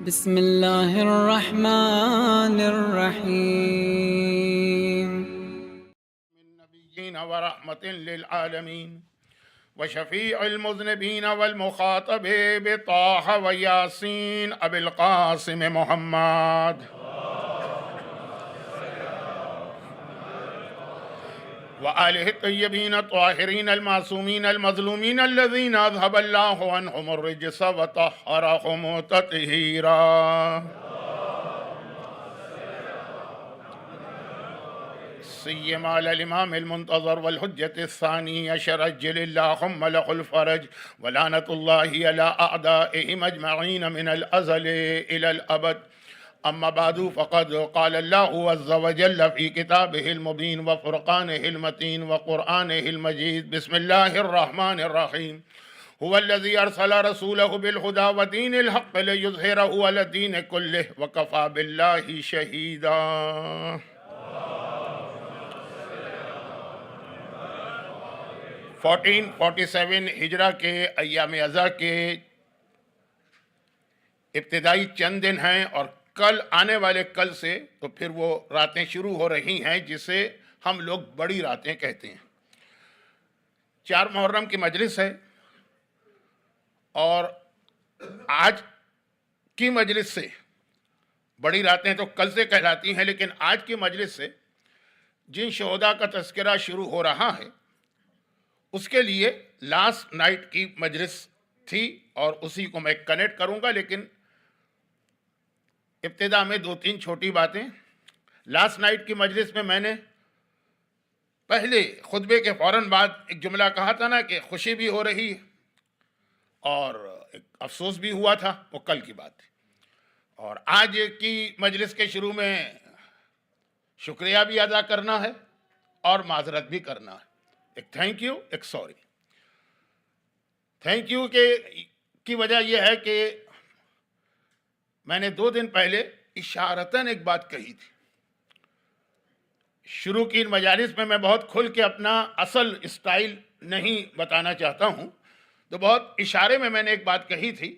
بسم الله الرحمن الرحيم. من نبيين ورحمة للعالمين وشفيع المذنبين والمخاطب بطه وياسين أبي القاسم محمد وآله الطيبين الطاهرين المعصومين المظلومين الذين أذهب الله عنهم الرجس وطهرهم تطهيرا. سيما على الإمام المنتظر والحجة الثاني عشر عجل اللهم له الفرج ولعنة الله على أعدائهم أجمعين من الأزل إلى الأبد. أما بعد فقد قال الله عز وجل في كتابه المبين وفرقانه المتين وقرآنه المجيد: بسم الله الرحمن الرحيم. هو الذي أرسل رسوله بالهدى ودين الحق ليظهره على الدين كله وكفى بالله شهيدا. 1447 ہجرہ کے ایام ازا کے ابتدائی چند دن ہیں اور کل آنے والے کل سے تو پھر وہ راتیں شروع ہو رہی ہیں جسے ہم لوگ بڑی راتیں کہتے ہیں. 4 محرم کی مجلس ہے اور آج کی مجلس سے بڑی راتیں تو کل سے کہلاتی ہیں، لیکن آج کی مجلس سے جن شہداء کا تذکرہ شروع ہو رہا ہے اس کے لیے لاسٹ نائٹ کی مجلس تھی اور اسی کو میں کنیکٹ کروں گا. لیکن ابتدا میں 2-3 چھوٹی باتیں. لاسٹ نائٹ کی مجلس میں نے پہلے خطبے کے فوراً بعد ایک جملہ کہا تھا نا کہ خوشی بھی ہو رہی ہے اور ایک افسوس بھی ہوا تھا، وہ کل کی بات تھی. اور آج کی مجلس کے شروع میں شکریہ بھی ادا کرنا ہے اور معذرت بھی کرنا ہے. ایک تھینک یو، ایک سوری. تھینک یو کی وجہ یہ ہے کہ میں نے 2 دن پہلے اشارتاً ایک بات کہی تھی. شروع کی مجالس میں بہت کھل کے اپنا اصل اسٹائل نہیں بتانا چاہتا ہوں، تو بہت اشارے میں نے ایک بات کہی تھی.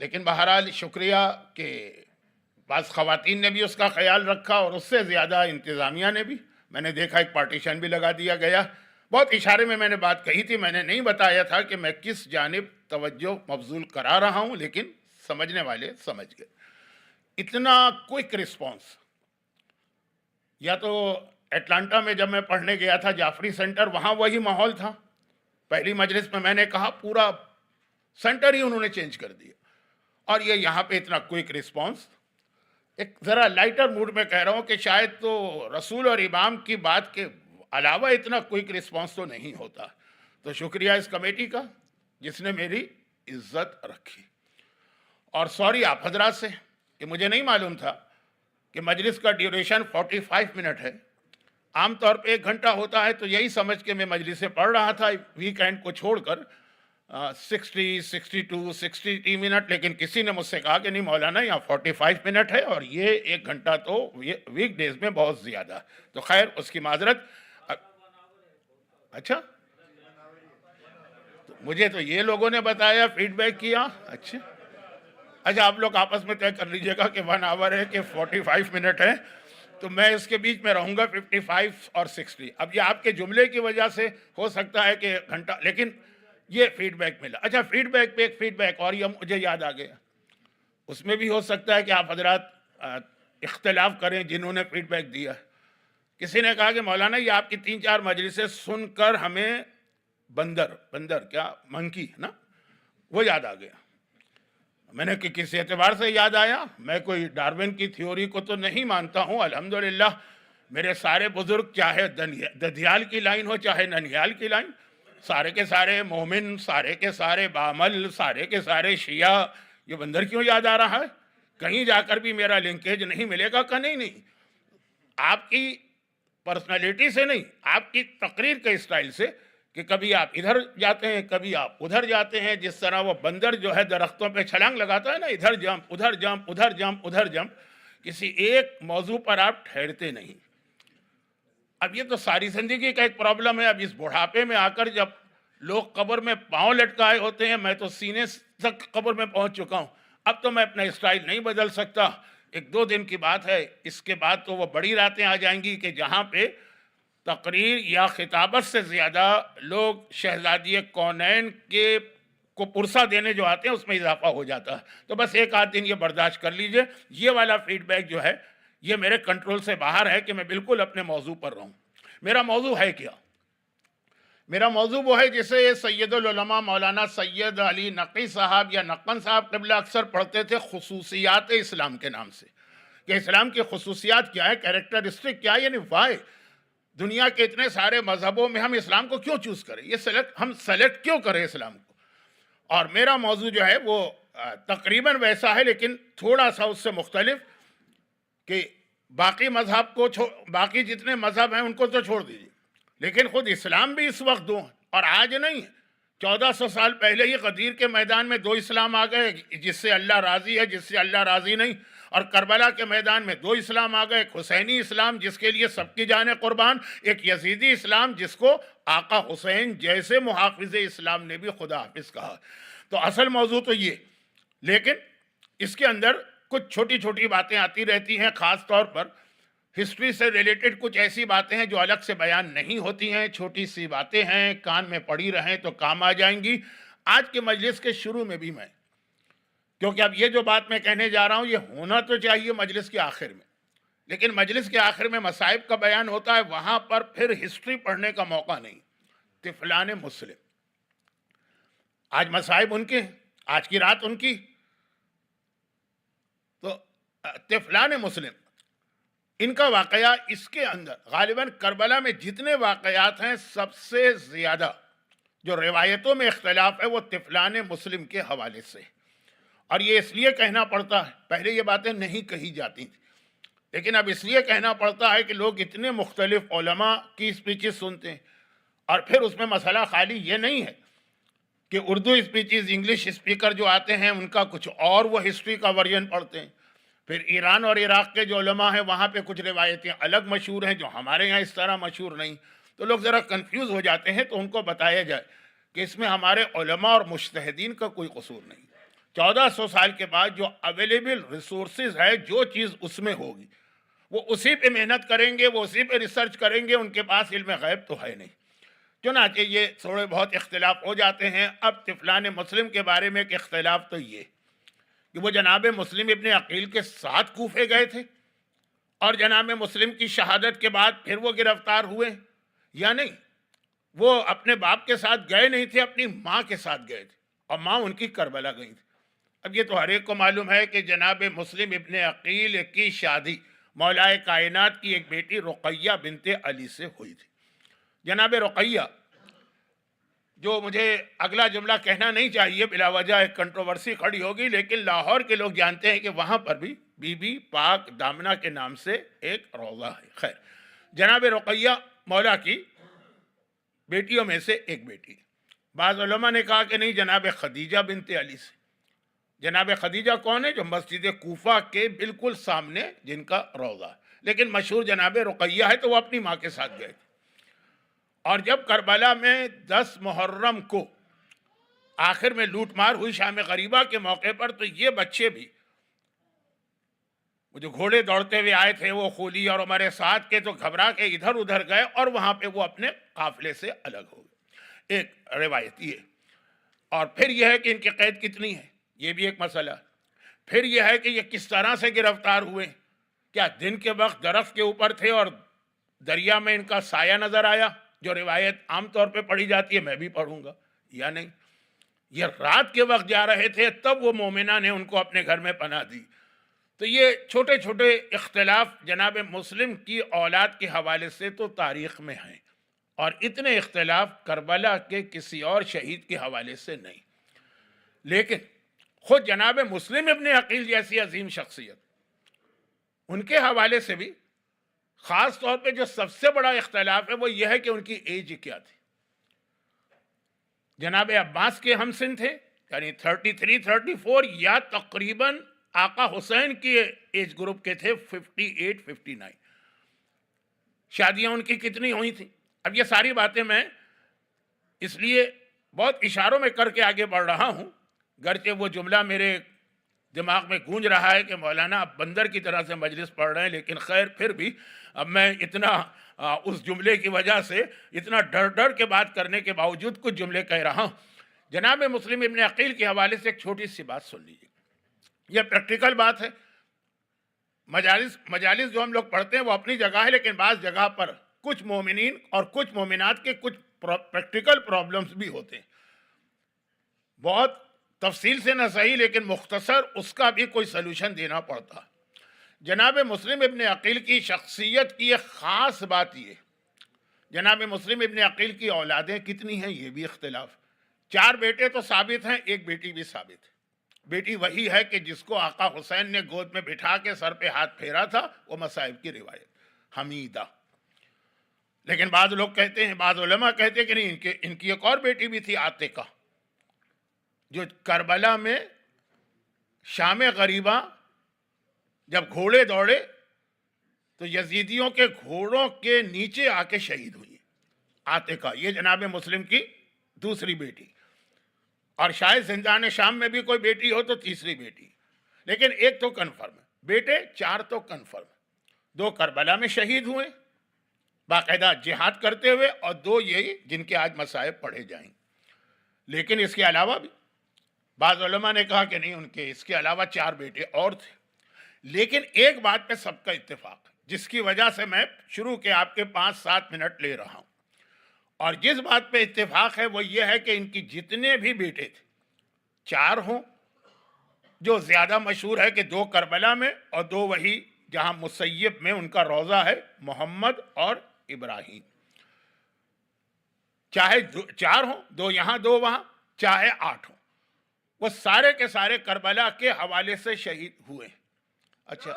لیکن بہرحال شکریہ کہ بعض خواتین نے بھی اس کا خیال رکھا اور اس سے زیادہ انتظامیہ نے بھی. میں نے دیکھا ایک پارٹیشن بھی لگا دیا گیا. بہت اشارے میں نے بات کہی تھی. میں نے نہیں بتایا تھا کہ میں کس جانب توجہ مبذول کرا رہا ہوں، لیکن سمجھنے والے سمجھ گئے. اتنا کوئک رسپانس. یا تو اٹلانٹا میں جب میں پڑھنے گیا تھا جعفری سینٹر، وہاں وہی ماحول تھا. پہلی مجلس میں نے کہا پورا سینٹر ہی انہوں نے چینج کر دیا. اور یہ یہاں پہ اتنا کوئک رسپانس. ایک ذرا لائٹر موڈ میں کہہ رہا ہوں کہ شاید تو رسول اور امام کی بات کے علاوہ اتنا کوئک رسپانس تو نہیں ہوتا. تو شکریہ اس کمیٹی کا جس نے میری عزت رکھی. اور سوری آپ حضرات سے کہ مجھے نہیں معلوم تھا کہ مجلس کا ڈیوریشن 45 منٹ ہے. عام طور پہ 1 گھنٹہ ہوتا ہے، تو یہی سمجھ کے میں مجلس سے پڑھ رہا تھا ویکینڈ کو چھوڑ کر 60 62 60 منٹ. لیکن کسی نے مجھ سے کہا کہ نہیں مولانا یہاں 45 منٹ ہے اور یہ 1 گھنٹہ تو ویک ڈیز میں بہت زیادہ. تو خیر اس کی معذرت. اچھا مجھے تو یہ لوگوں نے بتایا، فیڈ بیک کیا. اچھا آپ لوگ آپس میں طے کر لیجئے گا کہ 1 آور ہے کہ 45 منٹ ہے، تو میں اس کے بیچ میں رہوں گا 55 اور 60. اب یہ آپ کے جملے کی وجہ سے ہو سکتا ہے کہ گھنٹہ، لیکن یہ فیڈ بیک ملا. اچھا فیڈ بیک پہ ایک فیڈ بیک اور یہ مجھے یاد آ گیا. اس میں بھی ہو سکتا ہے کہ آپ حضرات اختلاف کریں جنہوں نے فیڈ بیک دیا. کسی نے کہا کہ مولانا یہ آپ کی 3-4 مجلسیں سن کر ہمیں بندر کیا منکی نا وہ یاد آ گیا. میں نے کہ کس اعتبار سے یاد آیا؟ میں کوئی ڈارون کی تھیوری کو تو نہیں مانتا ہوں. الحمدللہ میرے سارے بزرگ چاہے ددھیال کی لائن ہو چاہے ننہیال کی لائن، سارے کے سارے مومن، سارے کے سارے بعمل، سارے کے سارے شیعہ. یہ بندر کیوں یاد آ رہا ہے؟ کہیں جا کر بھی میرا لنکیج نہیں ملے گا کہ نہیں. آپ کی پرسنالٹی سے نہیں، آپ کی تقریر کے اسٹائل سے کہ کبھی آپ ادھر جاتے ہیں کبھی آپ ادھر جاتے ہیں. جس طرح وہ بندر جو ہے درختوں پہ چھلانگ لگاتا ہے نا، ادھر جمپ ادھر جمپ ادھر جمپ ادھر جمپ، کسی ایک موضوع پر آپ ٹھہرتے نہیں. اب یہ تو ساری زندگی کا ایک پرابلم ہے. اب اس بڑھاپے میں آ کر جب لوگ قبر میں پاؤں لٹکائے ہوتے ہیں، میں تو سینے تک قبر میں پہنچ چکا ہوں. اب تو میں اپنا اسٹائل نہیں بدل سکتا، ایک دو دن کی بات ہے، اس کے بعد تو وہ بڑی راتیں آ جائیں گی کہ جہاں پہ تقریر یا خطابت سے زیادہ لوگ شہزادی کونین کے کو پرسہ دینے جو آتے ہیں اس میں اضافہ ہو جاتا ہے۔ تو بس ایک آدھ دن یہ برداشت کر لیجئے، یہ والا فیڈ بیک جو ہے یہ میرے کنٹرول سے باہر ہے کہ میں بالکل اپنے موضوع پر رہوں۔ میرا موضوع ہے کیا؟ میرا موضوع وہ ہے جسے سید العلماء مولانا سید علی نقی صاحب یا نقن صاحب قبلہ اکثر پڑھتے تھے خصوصیات اسلام کے نام سے، کہ اسلام کی خصوصیات کیا ہے، کیریکٹرسٹک کیا ہے، یعنی وائی دنیا کے اتنے سارے مذہبوں میں ہم اسلام کو کیوں چوز کریں، ہم سلیکٹ کیوں کریں اسلام کو۔ اور میرا موضوع جو ہے وہ تقریباً ویسا ہے لیکن تھوڑا سا اس سے مختلف، کہ باقی مذہب کو باقی جتنے مذہب ہیں ان کو تو چھوڑ دیجیے، لیکن خود اسلام بھی اس وقت دو ہیں، اور آج نہیں ہے، 1400 سال پہلے ہی غدیر کے میدان میں دو اسلام آ گئے، جس سے اللہ راضی ہے، جس سے اللہ راضی نہیں، اور کربلا کے میدان میں دو اسلام آ گئے، ایک حسینی اسلام جس کے لیے سب کی جانیں قربان، ایک یزیدی اسلام جس کو آقا حسین جیسے محافظ اسلام نے بھی خدا حافظ کہا۔ تو اصل موضوع تو یہ، لیکن اس کے اندر کچھ چھوٹی چھوٹی باتیں آتی رہتی ہیں، خاص طور پر ہسٹری سے ریلیٹڈ کچھ ایسی باتیں ہیں جو الگ سے بیان نہیں ہوتی ہیں، چھوٹی سی باتیں ہیں، کان میں پڑی رہیں تو کام آ جائیں گی۔ آج کے مجلس کے شروع میں بھی میں، کیونکہ اب یہ جو بات میں کہنے جا رہا ہوں یہ ہونا تو چاہیے مجلس کے آخر میں، لیکن مجلس کے آخر میں مصائب کا بیان ہوتا ہے، وہاں پر پھر ہسٹری پڑھنے کا موقع نہیں۔ طفلان مسلم، آج مصائب ان کے ہیں، آج کی رات ان کی، تو طفلان مسلم ان کا واقعہ اس کے اندر غالباً کربلا میں جتنے واقعات ہیں سب سے زیادہ جو روایتوں میں اختلاف ہے وہ طفلان مسلم کے حوالے سے، اور یہ اس لیے کہنا پڑتا ہے، پہلے یہ باتیں نہیں کہی جاتی تھیں لیکن اب اس لیے کہنا پڑتا ہے کہ لوگ اتنے مختلف علماء کی اسپیچز سنتے ہیں، اور پھر اس میں مسئلہ خالی یہ نہیں ہے کہ اردو اسپیچز، انگلش اسپیکر جو آتے ہیں ان کا کچھ اور وہ ہسٹری کا ورژن پڑھتے ہیں، پھر ایران اور عراق کے جو علماء ہیں وہاں پہ کچھ روایتیں الگ مشہور ہیں جو ہمارے یہاں اس طرح مشہور نہیں، تو لوگ ذرا کنفیوز ہو جاتے ہیں، تو ان کو بتایا جائے کہ اس میں ہمارے علماء اور مجتہدین کا کوئی قصور نہیں۔ 1400 سال کے بعد جو اویلیبل ریسورسز ہے، جو چیز اس میں ہوگی وہ اسی پہ محنت کریں گے، وہ اسی پہ ریسرچ کریں گے، ان کے پاس علم غیب تو ہے نہیں۔ چنانچہ یہ تھوڑے بہت اختلاف ہو جاتے ہیں۔ اب طفلان مسلم کے بارے میں ایک اختلاف تو یہ کہ وہ جناب مسلم ابن عقیل کے ساتھ کوفے گئے تھے، اور جناب مسلم کی شہادت کے بعد پھر وہ گرفتار ہوئے یا نہیں، وہ اپنے باپ کے ساتھ گئے نہیں تھے، اپنی ماں کے ساتھ گئے تھے، اور ماں ان کی کربلا گئی تھی۔ اب یہ تو ہر ایک کو معلوم ہے کہ جناب مسلم ابن عقیل کی شادی مولائے کائنات کی ایک بیٹی رقیہ بنت علی سے ہوئی تھی۔ جناب رقیہ، جو مجھے اگلا جملہ کہنا نہیں چاہیے، بلا وجہ ایک کنٹروورسی کھڑی ہوگی، لیکن لاہور کے لوگ جانتے ہیں کہ وہاں پر بھی بی بی پاک دامنہ کے نام سے ایک روضہ ہے۔ خیر، جناب رقیہ مولا کی بیٹیوں میں سے ایک بیٹی، بعض علماء نے کہا کہ نہیں، جناب خدیجہ بنت علی سے۔ جناب خدیجہ کون ہے؟ جو مسجد کوفہ کے بالکل سامنے جن کا روضہ ہے، لیکن مشہور جناب رقیہ ہے، تو وہ اپنی ماں کے ساتھ گئے تھے۔ اور جب کربلا میں 10 محرم کو آخر میں لوٹ مار ہوئی شام غریبہ کے موقع پر، تو یہ بچے بھی، وہ جو گھوڑے دوڑتے ہوئے آئے تھے وہ خولی اور ہمارے ساتھ کے، تو گھبرا کے ادھر ادھر گئے اور وہاں پہ وہ اپنے قافلے سے الگ ہو گئے۔ ایک روایت یہ، اور پھر یہ ہے کہ ان کی قید کتنی ہے، یہ بھی ایک مسئلہ۔ پھر یہ ہے کہ یہ کس طرح سے گرفتار ہوئے، کیا دن کے وقت درخت کے اوپر تھے اور دریا میں ان کا سایہ نظر آیا، جو روایت عام طور پہ پڑھی جاتی ہے، میں بھی پڑھوں گا، یا نہیں، یہ رات کے وقت جا رہے تھے تب وہ مومنہ نے ان کو اپنے گھر میں پناہ دی۔ تو یہ چھوٹے چھوٹے اختلاف جناب مسلم کی اولاد کے حوالے سے تو تاریخ میں ہیں، اور اتنے اختلاف کربلا کے کسی اور شہید کے حوالے سے نہیں۔ لیکن خود جناب مسلم ابن عقیل جیسی عظیم شخصیت، ان کے حوالے سے بھی خاص طور پہ جو سب سے بڑا اختلاف ہے وہ یہ ہے کہ ان کی ایج کیا تھی۔ جناب عباس کے ہم سن تھے، یعنی 33 34، یا تقریباً آقا حسین کی ایج گروپ کے تھے 58 59۔ شادیاں ان کی کتنی ہوئی تھیں؟ اب یہ ساری باتیں میں اس لیے بہت اشاروں میں کر کے آگے بڑھ رہا ہوں، گرچہ وہ جملہ میرے دماغ میں گونج رہا ہے کہ مولانا اب بندر کی طرح سے مجلس پڑھ رہے ہیں، لیکن خیر پھر بھی اب میں اتنا اس جملے کی وجہ سے اتنا ڈر ڈر کے بات کرنے کے باوجود کچھ جملے کہہ رہا ہوں۔ جناب مسلم ابن عقیل کے حوالے سے ایک چھوٹی سی بات سن لیجیے، یہ پریکٹیکل بات ہے۔ مجالس جو ہم لوگ پڑھتے ہیں وہ اپنی جگہ ہے، لیکن بعض جگہ پر کچھ مومنین اور کچھ مومنات کے کچھ پریکٹیکل پرابلمز بھی ہوتے ہیں، بہت تفصیل سے نہ صحیح لیکن مختصر اس کا بھی کوئی سلوشن دینا پڑتا۔ جناب مسلم ابن عقیل کی شخصیت کی ایک خاص بات یہ، جناب مسلم ابن عقیل کی اولادیں کتنی ہیں یہ بھی اختلاف، 4 بیٹے تو ثابت ہیں، 1 بیٹی بھی ثابت ہے۔ بیٹی وہی ہے کہ جس کو آقا حسین نے گود میں بٹھا کے سر پہ ہاتھ پھیرا تھا، وہ مصائب کی روایت حمیدہ۔ لیکن بعض لوگ کہتے ہیں، بعض علماء کہتے ہیں کہ نہیں، ان کی ایک اور بیٹی بھی تھی عاتقہ، جو کربلا میں شام غریبہ جب گھوڑے دوڑے تو یزیدیوں کے گھوڑوں کے نیچے آ کے شہید ہوئی عاتقہ۔ یہ جناب مسلم کی دوسری بیٹی، اور شاید زندان شام میں بھی کوئی بیٹی ہو تو تیسری بیٹی، لیکن ایک تو کنفرم ہے، بیٹے 4 تو کنفرم، 2 کربلا میں شہید ہوئے باقاعدہ جہاد کرتے ہوئے، اور 2 یہ جن کے آج مصائب پڑھے جائیں۔ لیکن اس کے علاوہ بھی بعض علماء نے کہا کہ نہیں، ان کے اس کے علاوہ 4 بیٹے اور تھے۔ لیکن ایک بات پہ سب کا اتفاق ہے، جس کی وجہ سے میں شروع کے آپ کے 5-7 منٹ لے رہا ہوں، اور جس بات پہ اتفاق ہے وہ یہ ہے کہ ان کی جتنے بھی بیٹے تھے، 4 ہوں، جو زیادہ مشہور ہے کہ 2 کربلا میں اور 2 وہی جہاں مسیب میں ان کا روضہ ہے، محمد اور ابراہیم، چاہے 4 ہوں، 2 یہاں 2 وہاں، چاہے 8 ہوں، وہ سارے کے سارے کربلا کے حوالے سے شہید ہوئے۔ اچھا،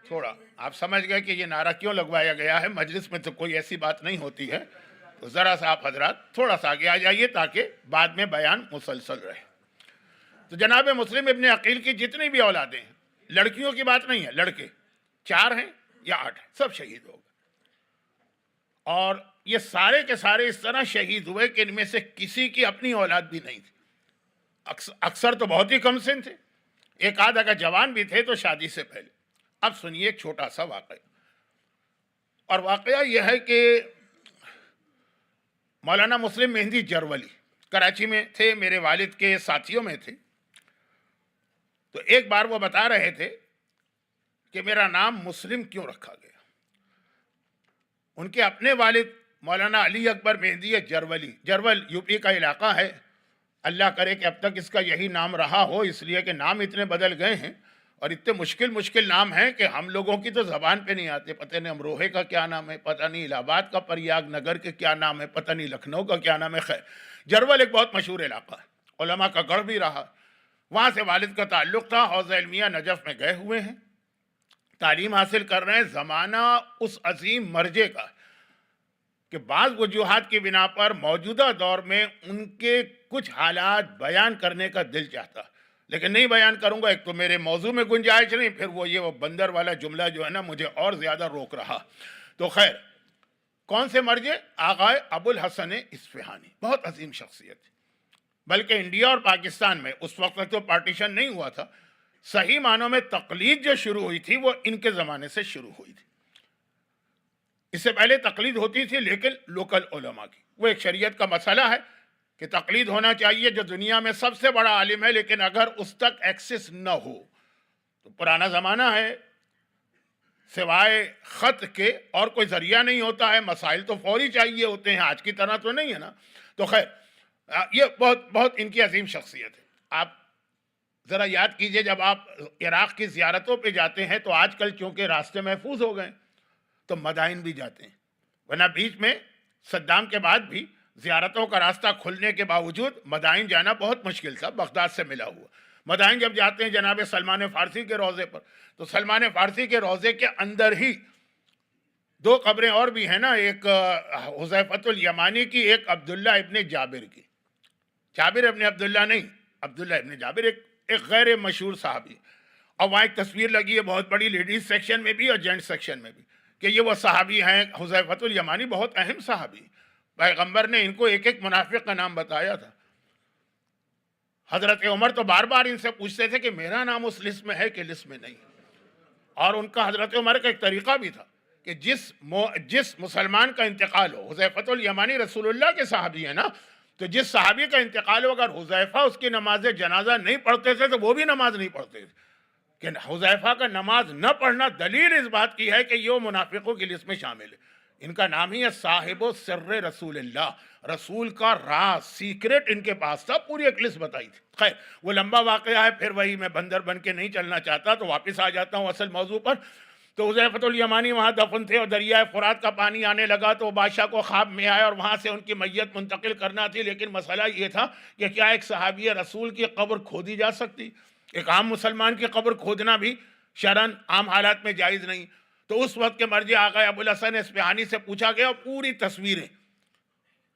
تھوڑا آپ سمجھ گئے کہ یہ نعرہ کیوں لگوایا گیا ہے، مجلس میں تو کوئی ایسی بات نہیں ہوتی ہے، تو ذرا سا آپ حضرات تھوڑا سا آگے آ جائیے تاکہ بعد میں بیان مسلسل رہے۔ تو جناب مسلم ابن عقیل کی جتنی بھی اولادیں ہیں، لڑکیوں کی بات نہیں ہے، لڑکے 4 ہیں یا 8 ہیں، سب شہید ہو گئے، اور یہ سارے کے سارے اس طرح شہید ہوئے کہ ان میں سے کسی کی اپنی اولاد بھی نہیں تھی، اکثر تو بہت ہی کم سن تھے، ایک آدھ اگر جوان بھی تھے تو شادی سے پہلے۔ اب سنیے ایک چھوٹا سا واقعہ، اور واقعہ یہ ہے کہ مولانا مسلم مہندی جرولی کراچی میں تھے، میرے والد کے ساتھیوں میں تھے، تو ایک بار وہ بتا رہے تھے کہ میرا نام مسلم کیوں رکھا گیا۔ ان کے اپنے والد مولانا علی اکبر مہندی جرولی، جرول یو پی کا علاقہ ہے، اللہ کرے کہ اب تک اس کا یہی نام رہا ہو، اس لیے کہ نام اتنے بدل گئے ہیں اور اتنے مشکل نام ہیں کہ ہم لوگوں کی تو زبان پہ نہیں آتے، پتہ نہیں امروہے کا کیا نام ہے، پتہ نہیں الہ آباد کا پریاگ نگر کے کیا نام ہے، پتہ نہیں لکھنؤ کا کیا نام ہے۔ خیر، جرول ایک بہت مشہور علاقہ ہے، علماء کا گڑھ بھی رہا، وہاں سے والد کا تعلق تھا، حوزہ علمیہ نجف میں گئے ہوئے ہیں، تعلیم حاصل کر رہے ہیں۔ زمانہ اس عظیم مرجع کا کہ بعض وجوہات کی بنا پر موجودہ دور میں ان کے کچھ حالات بیان کرنے کا دل چاہتا، لیکن نہیں بیان کروں گا، ایک تو میرے موضوع میں گنجائش نہیں، پھر وہ بندر والا جملہ جو ہے نا مجھے اور زیادہ روک رہا۔ تو خیر، کون سے مرجع؟ آقا ابو الحسن اصفہانی، بہت عظیم شخصیت تھی، بلکہ انڈیا اور پاکستان میں اس وقت تو پارٹیشن نہیں ہوا تھا، صحیح معنوں میں تقلید جو شروع ہوئی تھی وہ ان کے زمانے سے شروع ہوئی تھی۔ اس سے پہلے تقلید ہوتی تھی لیکن لوکل علماء کی، وہ ایک شریعت کا مسئلہ ہے کہ تقلید ہونا چاہیے، جو دنیا میں سب سے بڑا عالم ہے لیکن اگر اس تک ایکسس نہ ہو تو پرانا زمانہ ہے، سوائے خط کے اور کوئی ذریعہ نہیں ہوتا ہے، مسائل تو فوری چاہیے ہوتے ہیں، آج کی طرح تو نہیں ہے نا۔ تو خیر، یہ بہت ان کی عظیم شخصیت ہے۔ آپ ذرا یاد کیجئے، جب آپ عراق کی زیارتوں پہ جاتے ہیں تو آج کل چونکہ راستے محفوظ ہو گئے تو مدائن بھی جاتے ہیں، ورنہ بیچ میں صدام کے بعد بھی زیارتوں کا راستہ کھلنے کے باوجود مدائن جانا بہت مشکل تھا، بغداد سے ملا ہوا۔ مدائن جب جاتے ہیں جناب سلمان فارسی کے روضے پر، تو سلمان فارسی کے روضے کے اندر ہی 2 قبریں اور بھی ہیں نا، ایک حذیفۃ الیمانی کی، ایک عبداللہ ابن جابر کی، جابر ابن عبداللہ نہیں، عبداللہ ابن جابر ایک غیر مشہور صحابی، اور وہاں ایک تصویر لگی ہے بہت بڑی، لیڈیز سیکشن میں بھی اور جینٹ سیکشن میں بھی، کہ یہ وہ صحابی ہیں حذیفۃ الیمانی، بہت اہم صحابی، پیغمبر نے ان کو ایک منافق کا نام بتایا تھا۔ حضرت عمر تو بار بار ان سے پوچھتے تھے کہ میرا نام اس لسٹ میں ہے کہ لسٹ میں نہیں. اور ان کا حضرت عمر کا ایک طریقہ بھی تھا کہ جس مسلمان کا انتقال ہو، حذیفۃ الیمانی رسول اللہ کے صحابی ہیں نا، تو جس صحابی کا انتقال ہو اگر حذیفہ اس کی نماز جنازہ نہیں پڑھتے تھے تو وہ بھی نماز نہیں پڑھتے تھے. کہ حذیفہ کا نماز نہ پڑھنا دلیل اس بات کی ہے کہ یہ منافقوں کی لسٹ میں شامل ہے. ان کا نام ہی ہے صاحب و سر رسول اللہ، رسول کا راز، سیکرٹ ان کے پاس تھا. پوری ایک لسٹ بتائی تھی. خیر وہ لمبا واقعہ ہے، پھر وہی میں بندر بن کے نہیں چلنا چاہتا، تو واپس آ جاتا ہوں اصل موضوع پر. تو حذیفۃ الیمانی وہاں دفن تھے اور دریائے فرات کا پانی آنے لگا تو بادشاہ کو خواب میں آیا اور وہاں سے ان کی میت منتقل کرنا تھی. لیکن مسئلہ یہ تھا کہ کیا ایک صحابی رسول کی قبر کھودی جا سکتی؟ ایک عام مسلمان کی قبر کھودنا بھی شرعاً عام حالات میں جائز نہیں. تو اس وقت کے مرجع آقا ابو الحسن اصفہانی سے پوچھا گیا اور پوری تصویریں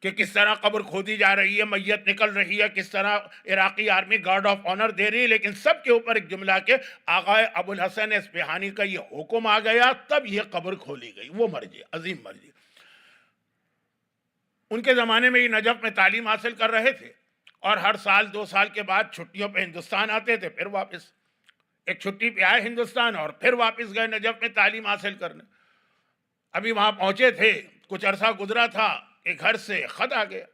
کہ کس طرح قبر کھودی جا رہی ہے، میت نکل رہی ہے، کس طرح عراقی آرمی گارڈ آف آنر دے رہی ہے. لیکن سب کے اوپر ایک جملہ کہ آقا ابو الحسن اصفہانی کا یہ حکم آ گیا تب یہ قبر کھولی گئی. وہ مرجع عظیم مرجع ان کے زمانے میں یہ نجف میں تعلیم حاصل کر رہے تھے اور ہر سال 2 سال کے بعد چھٹیوں پہ ہندوستان آتے تھے. پھر واپس ایک چھٹی پہ آئے ہندوستان اور پھر واپس گئے نجف میں تعلیم حاصل کرنے. ابھی وہاں پہنچے تھے، کچھ عرصہ گزرا تھا، ایک گھر سے خط آ گیا.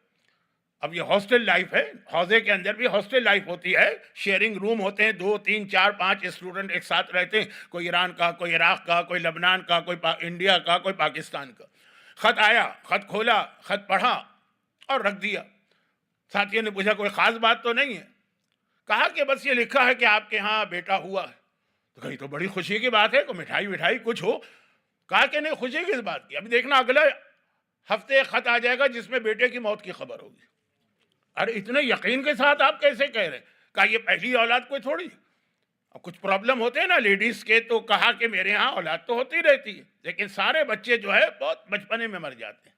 اب یہ ہاسٹل لائف ہے، حوضے کے اندر بھی ہاسٹل لائف ہوتی ہے، شیئرنگ روم ہوتے ہیں، 2 3 4 5 اسٹوڈنٹ ایک ساتھ رہتے ہیں، کوئی ایران کا، کوئی عراق کا، کوئی لبنان کا، کوئی انڈیا کا، کوئی پاکستان کا. خط آیا، خط کھولا، خط پڑھا اور رکھ دیا. ساتھیوں نے پوچھا کوئی خاص بات تو نہیں ہے؟ کہا کہ بس یہ لکھا ہے کہ آپ کے ہاں بیٹا ہوا ہے. تو کہیں تو بڑی خوشی کی بات ہے، کوئی مٹھائی وٹھائی کچھ ہو. کہا کہ نہیں، خوشی کس بات کی؟ ابھی دیکھنا اگلے ہفتے ایک خط آ جائے گا جس میں بیٹے کی موت کی خبر ہوگی. ارے اتنے یقین کے ساتھ آپ کیسے کہہ رہے ہیں؟ کہا یہ پہلی اولاد کوئی تھوڑی. اب کچھ پرابلم ہوتے ہیں نا لیڈیز کے، تو کہا کہ میرے ہاں اولاد تو ہوتی رہتی ہے لیکن سارے بچے جو ہے بہت بچپنے میں مر جاتے ہیں.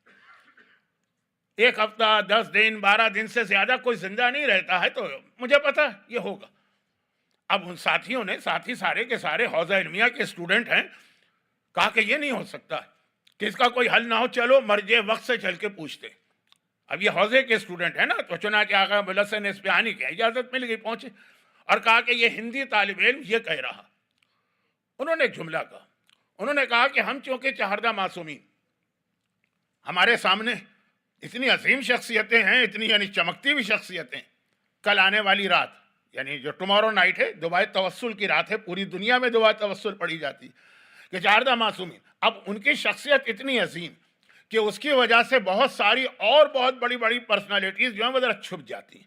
1 ہفتہ 10 دن 12 دن سے زیادہ کوئی زندہ نہیں رہتا ہے. تو مجھے پتا یہ ہوگا. اب ان ساتھیوں نے، ساتھی سارے کے سارے حوزہ علمیہ کے اسٹوڈنٹ ہیں، کہا کہ یہ نہیں ہو سکتا کہ اس کا کوئی حل نہ ہو، چلو مرجع وقت سے چل کے پوچھتے. اب یہ حوزے کے اسٹوڈنٹ ہیں نا، تو چنانچہ آقا ابو الحسن اصفہانی کی اجازت مل گئی، پہنچے اور کہا کہ یہ ہندی طالب علم یہ کہہ رہا. انہوں نے ایک جملہ کہا، انہوں نے کہا کہ ہم چونکہ چہاردہ معصومین، ہمارے سامنے اتنی عظیم شخصیتیں ہیں، اتنی یعنی چمکتی ہوئی شخصیتیں. کل آنے والی رات یعنی جو ٹمارو نائٹ ہے، دعائے توسل کی رات ہے، پوری دنیا میں دعائے توسل پڑھی جاتی کہ چہاردہ معصومین. اب ان کی شخصیت اتنی عظیم کہ اس کی وجہ سے بہت ساری اور بہت بڑی بڑی پرسنالٹیز جو ہیں وہ ذرا چھپ جاتی ہیں.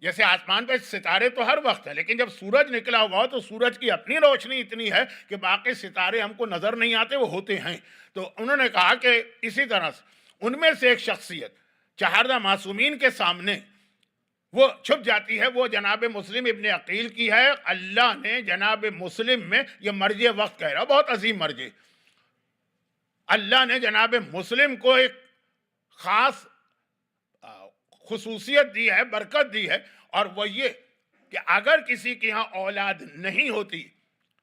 جیسے آسمان پہ ستارے تو ہر وقت ہے، لیکن جب سورج نکلا ہوا ہو تو سورج کی اپنی روشنی اتنی ہے کہ باقی ستارے ہم کو نظر نہیں آتے، وہ ہوتے ہیں. تو انہوں نے کہا کہ اسی طرح سے ان میں سے ایک شخصیت چہاردہ معصومین کے سامنے وہ چھپ جاتی ہے، وہ جناب مسلم ابن عقیل کی ہے. اللہ نے جناب مسلم میں یہ مرجع وقت کہہ رہا، بہت عظیم مرجع. اللہ نے جناب مسلم کو ایک خاص خصوصیت دی ہے، برکت دی ہے، اور وہ یہ کہ اگر کسی کے ہاں اولاد نہیں ہوتی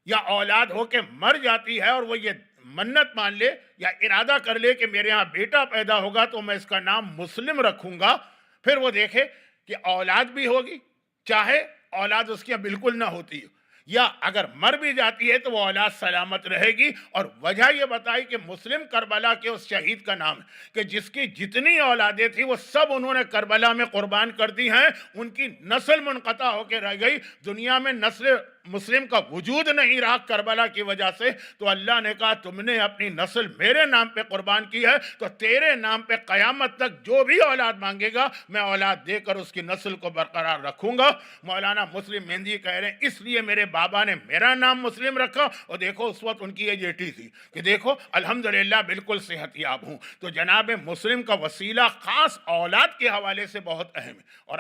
یا اولاد ہو کے مر جاتی ہے اور وہ یہ منت مان لے یا ارادہ کر لے کہ میرے ہاں بیٹا پیدا ہوگا تو میں اس کا نام مسلم رکھوں گا، پھر وہ دیکھے کہ اولاد بھی ہوگی، چاہے اولاد اس کی بالکل نہ ہوتی یا اگر مر بھی جاتی ہے تو وہ اولاد سلامت رہے گی. اور وجہ یہ بتائی کہ مسلم کربلا کے اس شہید کا نام ہے کہ جس کی جتنی اولادیں تھیں وہ سب انہوں نے کربلا میں قربان کر دی ہیں. ان کی نسل منقطع ہو کے رہ گئی، دنیا میں نسل مسلم کا وجود نہیں رہا کربلا کی وجہ سے. تو اللہ نے کہا تم نے اپنی نسل میرے نام پہ قربان کی ہے تو تیرے نام پہ قیامت تک جو بھی اولاد مانگے گا میں اولاد دے کر اس کی نسل کو برقرار رکھوں گا. مولانا مسلم مہندی کہہ رہے ہیں اس لیے میرے بابا نے میرا نام مسلم رکھا. اور دیکھو اس وقت ان کی ایج 80 تھی کہ دیکھو الحمدللہ بالکل صحت یاب ہوں. تو جناب مسلم کا وسیلہ خاص اولاد کے حوالے سے بہت اہم ہے. اور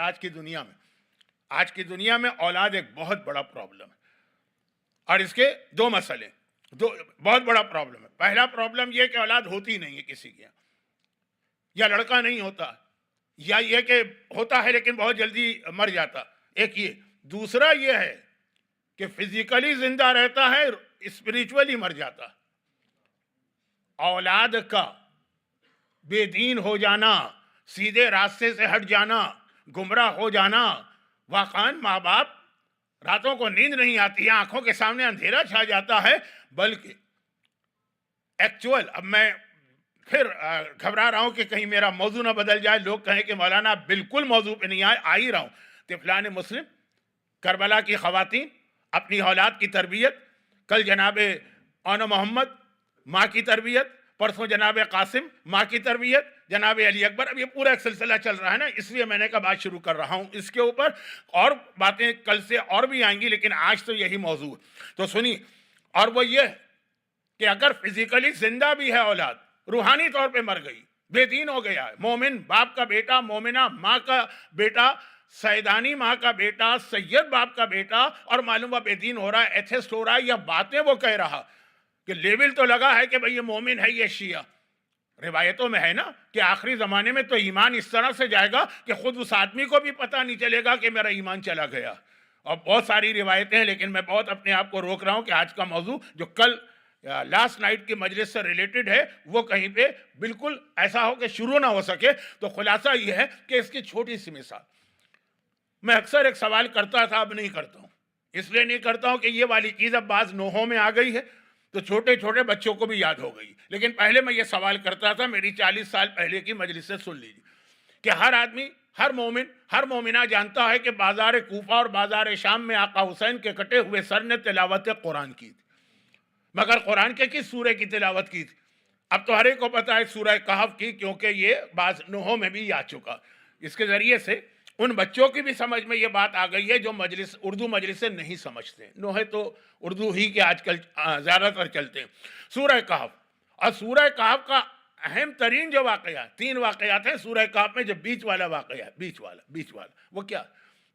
آج کی دنیا میں اولاد ایک بہت بڑا پرابلم ہے اور اس کے 2 مسئلے، بہت بڑا پرابلم ہے. پہلا پرابلم یہ کہ اولاد ہوتی نہیں ہے کسی کے، یا لڑکا نہیں ہوتا، یا یہ کہ ہوتا ہے لیکن بہت جلدی مر جاتا. ایک یہ. دوسرا یہ ہے کہ فزیکلی زندہ رہتا ہے، اسپریچولی مر جاتا. اولاد کا بے دین ہو جانا، سیدھے راستے سے ہٹ جانا، گمراہ ہو جانا، واقعاً ماں باپ راتوں کو نیند نہیں آتی ہے، آنکھوں کے سامنے اندھیرا چھا جاتا ہے، بلکہ ایکچول اب میں پھر گھبرا رہا ہوں کہ کہیں میرا موضوع نہ بدل جائے، لوگ کہیں کہ مولانا بالکل موضوع پہ نہیں آ ہی رہا ہوں۔ طفلان مسلم، کربلا کی خواتین، اپنی اولاد کی تربیت، کل جناب اون محمد ماں کی تربیت، پرسوں جناب قاسم ماں کی تربیت، جناب علی اکبر، اب یہ پورا ایک سلسلہ چل رہا ہے نا، اس لیے میں نے کہا بات شروع کر رہا ہوں اس کے اوپر، اور باتیں کل سے اور بھی آئیں گی لیکن آج تو یہی موضوع ہے۔ تو سنی، اور وہ یہ کہ اگر فزیکلی زندہ بھی ہے اولاد، روحانی طور پہ مر گئی، بے دین ہو گیا ہے، مومن باپ کا بیٹا، مومنہ ماں کا بیٹا، سیدانی ماں کا بیٹا، سید باپ کا بیٹا، اور معلوم بے دین ہو رہا ہے، ایتھسٹ ہو رہا ہے، یا باتیں وہ کہہ رہا کہ لیبل تو لگا ہے کہ بھئی یہ مومن ہے، یہ شیعہ۔ روایتوں میں ہے نا کہ آخری زمانے میں تو ایمان اس طرح سے جائے گا کہ خود اس آدمی کو بھی پتہ نہیں چلے گا کہ میرا ایمان چلا گیا، اور بہت ساری روایتیں ہیں، لیکن میں بہت اپنے آپ کو روک رہا ہوں کہ آج کا موضوع جو کل لاسٹ نائٹ کی مجلس سے ریلیٹڈ ہے وہ کہیں پہ بالکل ایسا ہو کہ شروع نہ ہو سکے۔ تو خلاصہ یہ ہے کہ اس کی چھوٹی سی مثال، میں اکثر ایک سوال کرتا تھا، اب نہیں کرتا ہوں، اس لیے نہیں کرتا ہوں کہ یہ والی چیز اب بعض نوحوں میں آ گئی ہے تو چھوٹے چھوٹے بچوں کو بھی یاد ہو گئی، لیکن پہلے میں یہ سوال کرتا تھا، میری 40 سال پہلے کی مجلس سے سن لیجیے، کہ ہر آدمی، ہر مومن، ہر مومنہ جانتا ہے کہ بازار کوفہ اور بازار شام میں آقا حسین کے کٹے ہوئے سر نے تلاوت قرآن کی تھی، مگر قرآن کے کس سورہ کی تلاوت کی تھی؟ اب تو ہر ایک کو پتا ہے سورہ کہف کی، کیونکہ یہ بعض نوحوں میں بھی آ چکا۔ اس کے ذریعے سے ان بچوں کی بھی سمجھ میں یہ بات آ گئی ہے جو مجلس اردو مجلس سے نہیں سمجھتے، نوحے تو اردو ہی کے آج کل زیادہ تر چلتے ہیں۔ سورہ کہف، اور سورہ کہف کا اہم ترین جو واقعات، 3 واقعات ہیں سورہ کہف میں، جو بیچ والا واقعہ ہے، بیچ والا وہ کیا؟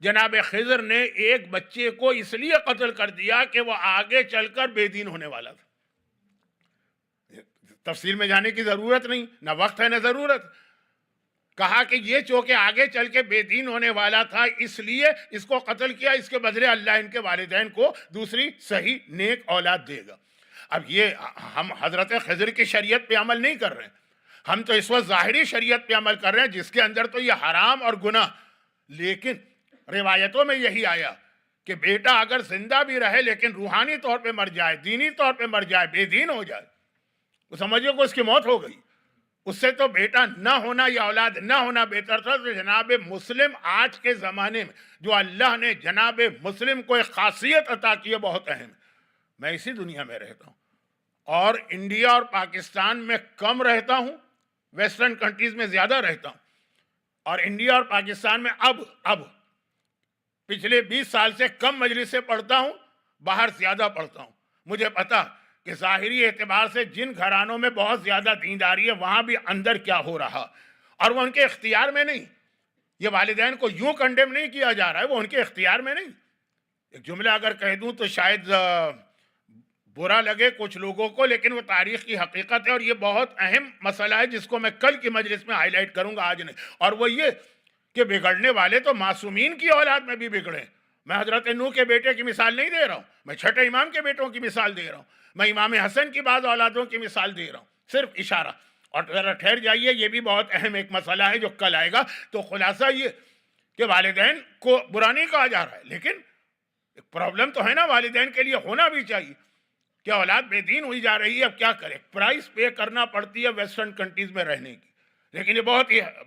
جناب خضر نے ایک بچے کو اس لیے قتل کر دیا کہ وہ آگے چل کر بے دین ہونے والا تھا۔ تفصیل میں جانے کی ضرورت نہیں، نہ وقت ہے نہ ضرورت۔ کہا کہ یہ چونکہ آگے چل کے بے دین ہونے والا تھا اس لیے اس کو قتل کیا، اس کے بدلے اللہ ان کے والدین کو دوسری صحیح نیک اولاد دے گا۔ اب یہ ہم حضرت خضر کی شریعت پہ عمل نہیں کر رہے ہیں، ہم تو اس وقت ظاہری شریعت پہ عمل کر رہے ہیں جس کے اندر تو یہ حرام اور گناہ، لیکن روایتوں میں یہی آیا کہ بیٹا اگر زندہ بھی رہے لیکن روحانی طور پہ مر جائے، دینی طور پہ مر جائے، بے دین ہو جائے، وہ سمجھو کہ اس کی موت ہو گئی، اس سے تو بیٹا نہ ہونا یا اولاد نہ ہونا بہتر تھا۔ تو جناب مسلم آج کے زمانے میں جو اللہ نے جناب مسلم کو ایک خاصیت عطا کی ہے بہت اہم ہے۔ میں اسی دنیا میں رہتا ہوں اور انڈیا اور پاکستان میں کم رہتا ہوں، ویسٹرن کنٹریز میں زیادہ رہتا ہوں، اور انڈیا اور پاکستان میں اب پچھلے 20 سال سے کم مجلس سے پڑھتا ہوں، باہر زیادہ پڑھتا ہوں۔ مجھے پتا کہ ظاہری اعتبار سے جن گھرانوں میں بہت زیادہ دینداری ہے وہاں بھی اندر کیا ہو رہا، اور وہ ان کے اختیار میں نہیں۔ یہ والدین کو یوں کنڈیم نہیں کیا جا رہا ہے، وہ ان کے اختیار میں نہیں۔ ایک جملہ اگر کہہ دوں تو شاید برا لگے کچھ لوگوں کو، لیکن وہ تاریخ کی حقیقت ہے، اور یہ بہت اہم مسئلہ ہے جس کو میں کل کی مجلس میں ہائی لائٹ کروں گا، آج نہیں۔ اور وہ یہ کہ بگڑنے والے تو معصومین کی اولاد میں بھی بگڑے۔ میں حضرت نوح کے بیٹے کی مثال نہیں دے رہا ہوں، میں چھٹے امام کے بیٹوں کی مثال دے رہا ہوں، میں امام حسن کی بعض اولادوں کی مثال دے رہا ہوں، صرف اشارہ۔ اور ذرا ٹھہر جائیے، یہ بھی بہت اہم ایک مسئلہ ہے جو کل آئے گا۔ تو خلاصہ یہ کہ والدین کو برا نہیں کہا جا رہا ہے، لیکن ایک پرابلم تو ہے نا، والدین کے لیے ہونا بھی چاہیے کہ اولاد بے دین ہوئی جا رہی ہے، اب کیا کرے؟ پرائز پے کرنا پڑتی ہے ویسٹرن کنٹریز میں رہنے کی، لیکن یہ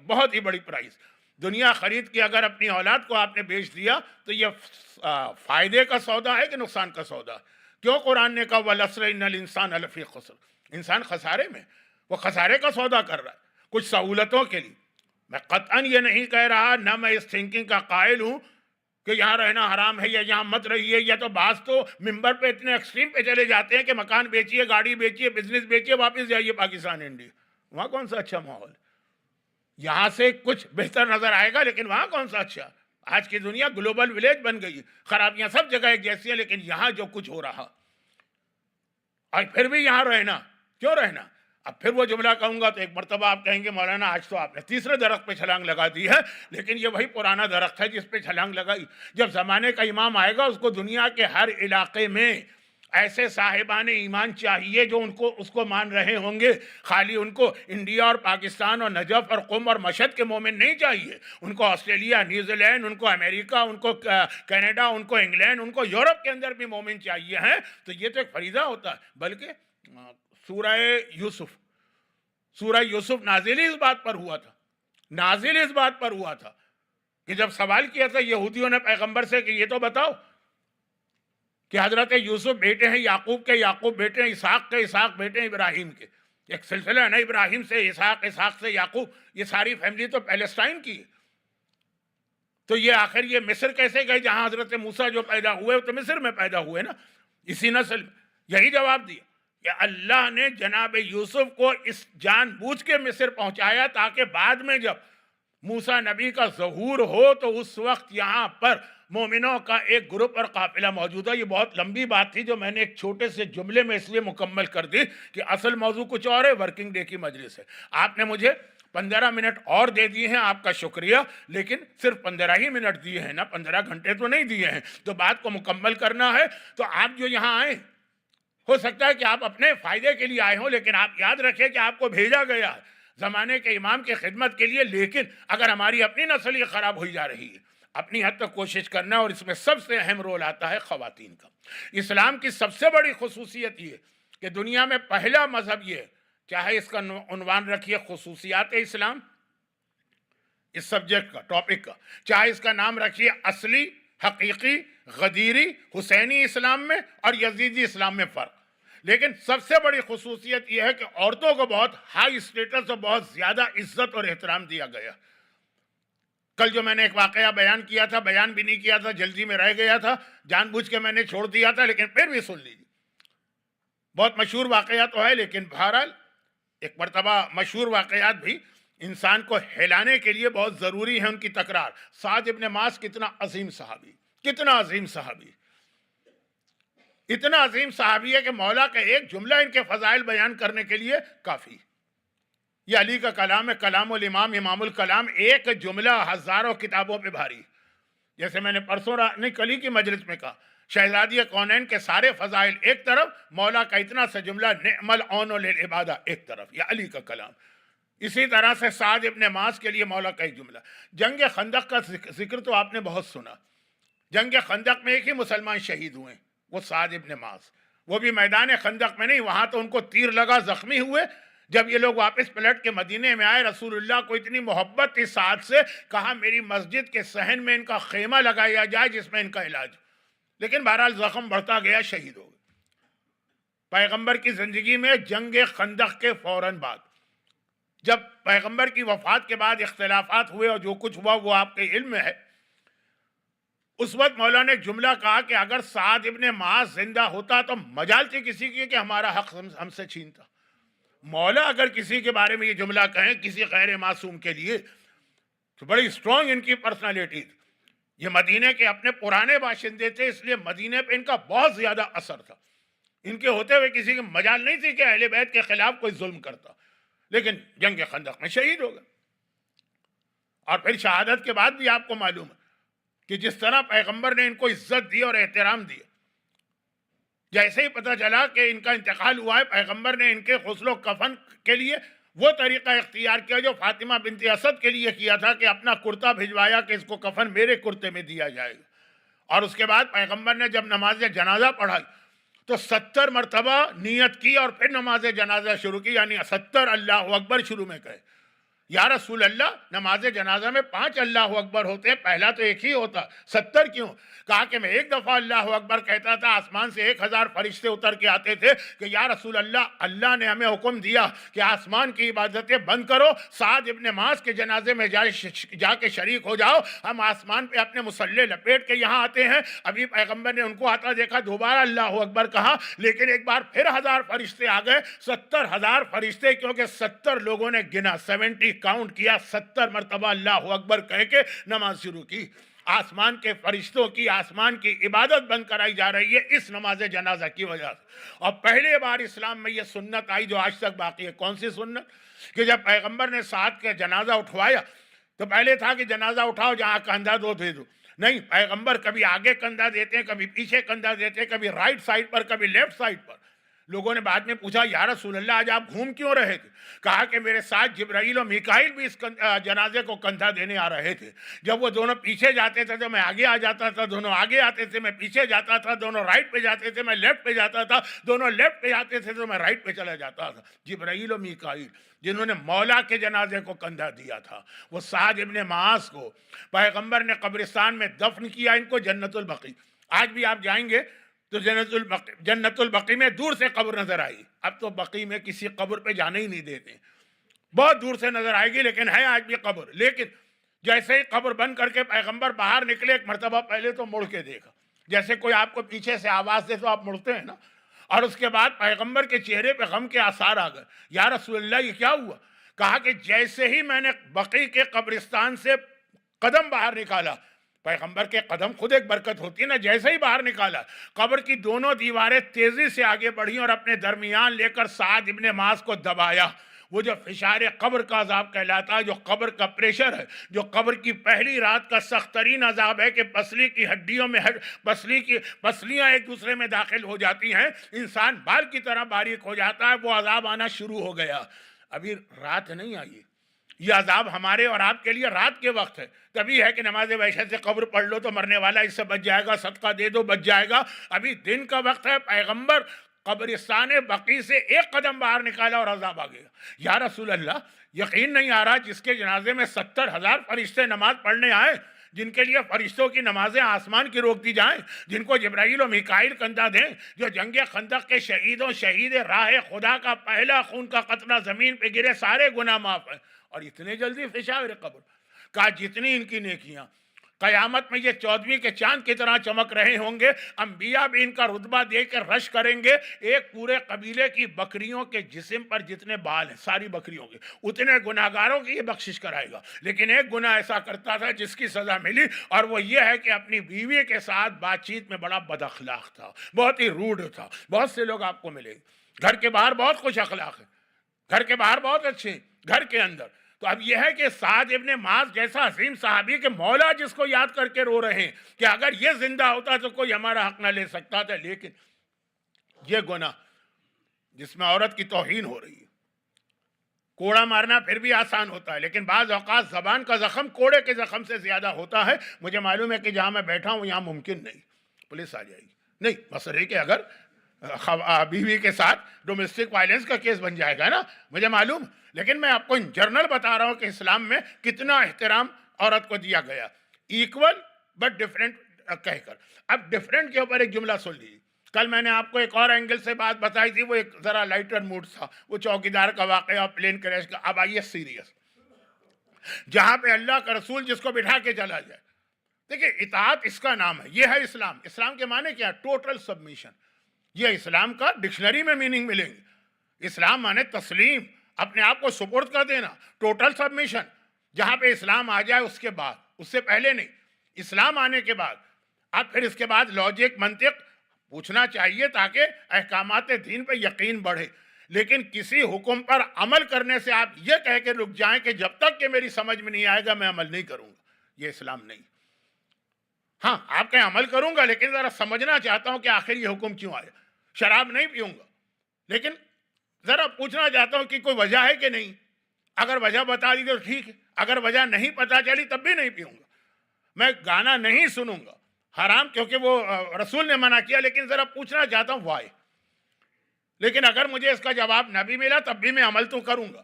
بہت ہی بڑی پرائز۔ دنیا خرید کے اگر اپنی اولاد کو آپ نے بیچ دیا تو یہ فائدے کا سودا ہے کہ نقصان کا سودا؟ کیوں قرآن نے کہا وَالْعَصْرِ إِنَّ الْإِنسَانَ لَفِي خُسْرٍ؟ انسان خسارے میں، وہ خسارے کا سودا کر رہا ہے کچھ سہولتوں کے لیے۔ میں قطعاً یہ نہیں کہہ رہا، نہ میں اس تھنکنگ کا قائل ہوں کہ یہاں رہنا حرام ہے یا یہاں مت رہیے، یا تو بعض تو ممبر پہ اتنے ایکسٹریم پہ چلے جاتے ہیں کہ مکان بیچیے، گاڑی بیچیے، بزنس بیچیے، واپس جائیے پاکستان انڈیا۔ وہاں کون سا اچھا ماحول؟ یہاں سے کچھ بہتر نظر آئے گا لیکن وہاں کون سا اچھا؟ آج کی دنیا گلوبل ولیج بن گئی، خرابیاں سب جگہ ایک جیسی ہیں، لیکن یہاں جو کچھ ہو رہا، اور پھر بھی یہاں رہنا، کیوں رہنا؟ اب پھر وہ جملہ کہوں گا تو ایک مرتبہ آپ کہیں گے مولانا آج تو آپ نے تیسرے درخت پہ چھلانگ لگا دی ہے، لیکن یہ وہی پرانا درخت ہے جس پہ چھلانگ لگائی۔ جب زمانے کا امام آئے گا اس کو دنیا کے ہر علاقے میں ایسے صاحبان ایمان چاہیے جو اس کو مان رہے ہوں گے. خالی ان کو انڈیا اور پاکستان اور نجف اور قم اور مشہد کے مومن نہیں چاہیے، ان کو آسٹریلیا، نیوزی لینڈ، ان کو امریکہ، ان کو کینیڈا، ان کو انگلینڈ، ان کو یورپ کے اندر بھی مومن چاہیے ہیں. تو یہ تو ایک فریضہ ہوتا ہے. بلکہ سورہ یوسف نازل اس بات پر ہوا تھا کہ جب سوال کیا تھا یہودیوں نے پیغمبر سے کہ یہ تو بتاؤ کہ حضرت یوسف بیٹے ہیں یعقوب کے، یعقوب بیٹے ہیں اسحاق کے، اسحاق بیٹے ہیں ابراہیم کے. ایک سلسلہ ہے نا، ابراہیم سے اسحاق، اسحاق سے یعقوب، یہ ساری فیملی تو پیلسٹائن کی ہے. تو یہ آخر یہ مصر کیسے گئے جہاں حضرت موسیٰ جو پیدا ہوئے تو مصر میں پیدا ہوئے نا، اسی نسل میں. یہی جواب دیا کہ اللہ نے جناب یوسف کو اس جان بوجھ کے مصر پہنچایا تاکہ بعد میں جب موسیٰ نبی کا ظہور ہو تو اس وقت یہاں پر مومنوں کا ایک گروپ اور قافلہ موجود ہے. یہ بہت لمبی بات تھی جو میں نے ایک چھوٹے سے جملے میں اس لیے مکمل کر دی کہ اصل موضوع کچھ اور ہے، ورکنگ ڈے کی مجلس ہے. آپ نے مجھے 15 منٹ اور دے دیے ہیں، آپ کا شکریہ، لیکن صرف 15 ہی منٹ دیے ہیں نا، 15 گھنٹے تو نہیں دیے ہیں. تو بات کو مکمل کرنا ہے. تو آپ جو یہاں آئے، ہو سکتا ہے کہ آپ اپنے فائدے کے لیے آئے ہوں، لیکن آپ یاد رکھیں کہ آپ کو بھیجا گیا ہے زمانے کے امام کی خدمت کے لیے. لیکن اگر ہماری اپنی نسل یہ خراب ہوئی جا رہی ہے، اپنی حد تک کوشش کرنا. اور اس میں سب سے اہم رول آتا ہے خواتین کا. اسلام کی سب سے بڑی خصوصیت یہ کہ دنیا میں پہلا مذہب یہ، چاہے اس کا عنوان رکھیے خصوصیات اسلام، اس سبجیکٹ کا، ٹاپک کا، چاہے اس کا نام رکھیے اصلی، حقیقی، غدیری، حسینی اسلام میں اور یزیدی اسلام میں فرق. لیکن سب سے بڑی خصوصیت یہ ہے کہ عورتوں کو بہت ہائی اسٹیٹس اور بہت زیادہ عزت اور احترام دیا گیا. کل جو میں نے ایک واقعہ بیان کیا تھا، بیان بھی نہیں کیا تھا، جلدی میں رہ گیا تھا، جان بوجھ کے میں نے چھوڑ دیا تھا، لیکن پھر بھی سن لیجیے. بہت مشہور واقعہ تو ہے، لیکن بہرحال ایک مرتبہ مشہور واقعات بھی انسان کو ہلانے کے لیے بہت ضروری ہے ان کی تکرار. سعد ابن معاذ کتنا عظیم صحابی، اتنا عظیم صحابی ہے کہ مولا کا ایک جملہ ان کے فضائل بیان کرنے کے لیے کافی. یہ علی کا کلام ہے، کلام الامام، امام الکلام. ایک جملہ ہزاروں کتابوں پہ بھاری. جیسے میں نے پرسوں نہیں کل ہی کی مجلس میں کہا، شہزادی کونین کے سارے فضائل ایک طرف، مولا کا اتنا سا جملہ نعم العون للعبادہ ایک طرف. یہ علی کا کلام. اسی طرح سے سعد ابن معاذ کے لیے مولا کا ایک جملہ. جنگ خندق کا ذکر تو آپ نے بہت سنا. جنگ خندق میں ایک ہی مسلمان شہید ہوئے، وہ سعد ابن معاذ. وہ بھی میدان خندق میں نہیں، وہاں تو ان کو تیر لگا، زخمی ہوئے. جب یہ لوگ واپس پلٹ کے مدینے میں آئے، رسول اللہ کو اتنی محبت تھی سعد سے، کہا میری مسجد کے صحن میں ان کا خیمہ لگایا جائے جس میں ان کا علاج. لیکن بہرحال زخم بڑھتا گیا، شہید ہو گئے. پیغمبر کی زندگی میں جنگ خندق کے فوراً بعد، جب پیغمبر کی وفات کے بعد اختلافات ہوئے اور جو کچھ ہوا وہ آپ کے علم میں ہے، اس وقت مولا نے جملہ کہا کہ اگر سعد ابن معاذ زندہ ہوتا تو مجال تھی کسی کی کہ ہمارا حق ہم سے چھینتا. مولا اگر کسی کے بارے میں یہ جملہ کہیں کسی غیر معصوم کے لیے، تو بڑی سٹرونگ ان کی پرسنالٹی تھی. یہ مدینے کے اپنے پرانے باشندے تھے، اس لیے مدینے پہ ان کا بہت زیادہ اثر تھا. ان کے ہوتے ہوئے کسی کی مجال نہیں تھی کہ اہل بیت کے خلاف کوئی ظلم کرتا. لیکن جنگ خندق میں شہید ہو گئے. اور پھر شہادت کے بعد بھی آپ کو معلوم ہے کہ جس طرح پیغمبر نے ان کو عزت دی اور احترام دیا، جیسے ہی پتہ چلا کہ ان کا انتقال ہوا ہے، پیغمبر نے ان کے غسل و کفن کے لیے وہ طریقہ اختیار کیا جو فاطمہ بنت اسد کے لیے کیا تھا، کہ اپنا کرتا بھجوایا کہ اس کو کفن میرے کرتے میں دیا جائے گا. اور اس کے بعد پیغمبر نے جب نماز جنازہ پڑھائی تو 70 مرتبہ نیت کی اور پھر نماز جنازہ شروع کی، یعنی 70 اللہ اکبر شروع میں کہے. یا رسول اللہ، نماز جنازہ میں 5 اللہ اکبر ہوتے ہیں، پہلا تو ایک ہی ہوتا، 70 کیوں؟ کہا کہ میں ایک دفعہ اللہ اکبر کہتا تھا، آسمان سے 1000 فرشتے اتر کے آتے تھے کہ یا رسول اللہ، اللہ نے ہمیں حکم دیا کہ آسمان کی عبادتیں بند کرو، سعد ابن معاذ کے جنازے میں جا کے شریک ہو جاؤ. ہم آسمان پہ اپنے مسلح لپیٹ کے یہاں آتے ہیں. ابھی پیغمبر نے ان کو آتا دیکھا، دوبارہ اللہ اکبر کہا، لیکن ایک بار پھر 1000 فرشتے آ گئے، 70,000 فرشتے، کیونکہ 70 لوگوں نے گنا، 70 کاؤنٹ کیا، 70 مرتبہ اللہ اکبر کہہ کے نماز شروع کی. آسمان کے فرشتوں کی آسمان کی عبادت بند کرائی جا رہی ہے اس نماز جنازہ کی وجہ سے. اور پہلے بار اسلام میں یہ سنت آئی جو آج تک باقی ہے. کون سی سنت؟ کہ جب پیغمبر نے سعد کا جنازہ اٹھوایا تو پہلے تھا کہ جنازہ اٹھاؤ، جہاں کاندھا دو دے دو، نہیں، پیغمبر کبھی آگے کندھا دیتے ہیں، کبھی پیچھے کندھا دیتے ہیں، کبھی رائٹ سائڈ پر، کبھی لیفٹ سائڈ پر۔ لوگوں نے بعد میں پوچھا یا رسول اللہ آج آپ گھوم کیوں رہے تھے؟ کہا کہ میرے ساتھ جبرائیل و میکائیل بھی اس جنازے کو کندھا دینے آ رہے تھے۔ جب وہ دونوں پیچھے جاتے تھے تو میں آگے آ جاتا تھا، دونوں آگے آتے تھے میں پیچھے جاتا تھا، دونوں رائٹ پہ جاتے تھے میں لیفٹ پہ جاتا تھا، دونوں لیفٹ پہ جاتے تھے تو میں رائٹ پہ چلا جاتا تھا۔ جبرائیل و میکائیل جنہوں نے مولا کے جنازے کو کندھا دیا تھا، وہ سعد ابن معاذ کو پیغمبر نے قبرستان میں دفن کیا، ان کو جنت البقیع۔ آج بھی آپ جائیں گے تو جنت البقیع میں دور سے قبر نظر آئی۔ اب تو بقیع میں کسی قبر پہ جانے ہی نہیں دیتے، بہت دور سے نظر آئے گی، لیکن ہے آج بھی قبر۔ لیکن جیسے ہی قبر بند کر کے پیغمبر باہر نکلے، ایک مرتبہ پہلے تو مڑ کے دیکھا، جیسے کوئی آپ کو پیچھے سے آواز دے تو آپ مڑتے ہیں نا، اور اس کے بعد پیغمبر کے چہرے پہ غم کے آثار آ گئے۔ یا رسول اللہ یہ کیا ہوا؟ کہا کہ جیسے ہی میں نے بقیع کے قبرستان سے قدم باہر نکالا، پیغمبر کے قدم خود ایک برکت ہوتی ہے نا، جیسے ہی باہر نکالا قبر کی دونوں دیواریں تیزی سے آگے بڑھیں اور اپنے درمیان لے کر سعد ابن معاذ کو دبایا۔ وہ جو فشار قبر کا عذاب کہلاتا ہے، جو قبر کا پریشر ہے، جو قبر کی پہلی رات کا سخت ترین عذاب ہے کہ پسلی کی ہڈیوں میں پسلیاں ایک دوسرے میں داخل ہو جاتی ہیں، انسان بال کی طرح باریک ہو جاتا ہے، وہ عذاب آنا شروع ہو گیا۔ ابھی رات نہیں آئی، یہ عذاب ہمارے اور آپ کے لیے رات کے وقت ہے۔ تبھی ہے کہ نماز وحشت سے قبر پڑھ لو تو مرنے والا اس سے بچ جائے گا، صدقہ دے دو بچ جائے گا۔ ابھی دن کا وقت ہے، پیغمبر قبرستان بقیع سے ایک قدم باہر نکالا اور عذاب آ گیا۔ یا رسول اللہ یقین نہیں آ رہا، جس کے جنازے میں 70,000 فرشتے نماز پڑھنے آئے، جن کے لیے فرشتوں کی نمازیں آسمان کی روک دی جائیں، جن کو جبرائیل و میکائیل کندھا دیں، جو جنگ خندق کے شہیدوں، شہید راہ خدا کا پہلا خون کا قطرہ زمین پہ گرے، سارے گناہ معاف ہیں، اور اتنے جلدی فشار قبر۔ کہا جتنی ان کی نیکیاں قیامت میں یہ 14ویں کے چاند کی طرح چمک رہے ہوں گے، انبیاء بھی ان کا رتبہ دے کر رش کریں گے۔ ایک پورے قبیلے کی بکریوں کے جسم پر جتنے بال ہیں، ساری بکریوں کے، اتنے گناہگاروں کی یہ بخشش کرائے گا۔ لیکن ایک گناہ ایسا کرتا تھا جس کی سزا ملی، اور وہ یہ ہے کہ اپنی بیوی کے ساتھ بات چیت میں بڑا بد اخلاق تھا، بہت ہی روڈ تھا۔ بہت سے لوگ آپ کو ملے گے گھر کے باہر بہت خوش اخلاق ہے، گھر کے باہر بہت اچھے ہیں، گھر کے اندر تو اب یہ ہے کہ سعد ابن معاذ جیسا عظیم صحابی کے مولا جس کو یاد کر کے رو رہے ہیں کہ اگر یہ زندہ ہوتا تو کوئی ہمارا حق نہ لے سکتا تھا۔ لیکن یہ گناہ جس میں عورت کی توہین ہو رہی ہے، کوڑا مارنا پھر بھی آسان ہوتا ہے، لیکن بعض اوقات زبان کا زخم کوڑے کے زخم سے زیادہ ہوتا ہے۔ مجھے معلوم ہے کہ جہاں میں بیٹھا ہوں یہاں ممکن نہیں، پولیس آ جائے گی، نہیں بس رہی کہ اگر بیوی کے ساتھ ڈومیسٹک وائلنس کا کیس بن جائے گا نا، مجھے معلوم، لیکن میں آپ کو ان جرنل بتا رہا ہوں کہ اسلام میں کتنا احترام عورت کو دیا گیا، ایکول بٹ ڈیفرنٹ کہہ کر۔ اب ڈیفرنٹ کے اوپر ایک جملہ سن لیجیے۔ کل میں نے آپ کو ایک اور اینگل سے بات بتائی تھی، وہ ایک ذرا لائٹر موڈ تھا، وہ چوکیدار کا واقعہ، پلین کریش کا۔ اب آئیے سیریس، جہاں پہ اللہ کا رسول جس کو بٹھا کے چلا جائے۔ دیکھیں اطاعت اس کا نام ہے، یہ ہے اسلام۔ اسلام کے معنی کیا؟ Total submission. یہ اسلام کا ڈکشنری میں میننگ ملیں گے۔ اسلام مانے تسلیم، اپنے آپ کو سپورٹ کر دینا، ٹوٹل سبمیشن۔ جہاں پہ اسلام آ جائے اس کے بعد، اس سے پہلے نہیں، اسلام آنے کے بعد اب پھر اس کے بعد لاجک منطق پوچھنا چاہیے تاکہ احکامات دین پہ یقین بڑھے۔ لیکن کسی حکم پر عمل کرنے سے آپ یہ کہہ کے رک جائیں کہ جب تک کہ میری سمجھ میں نہیں آئے گا میں عمل نہیں کروں گا، یہ اسلام نہیں۔ ہاں آپ کہیں عمل کروں گا، لیکن ذرا سمجھنا چاہتا ہوں کہ آخر یہ حکم کیوں آیا۔ شراب نہیں پیوں گا، لیکن ذرا پوچھنا چاہتا ہوں کہ کوئی وجہ ہے کہ نہیں۔ اگر وجہ بتا دی تو ٹھیک ہے، اگر وجہ نہیں پتا چلی تب بھی نہیں پیوں گا۔ میں گانا نہیں سنوں گا، حرام، کیونکہ وہ رسول نے منع کیا، لیکن ذرا پوچھنا چاہتا ہوں وائی۔ لیکن اگر مجھے اس کا جواب نہ بھی ملا تب بھی میں عمل تو کروں گا،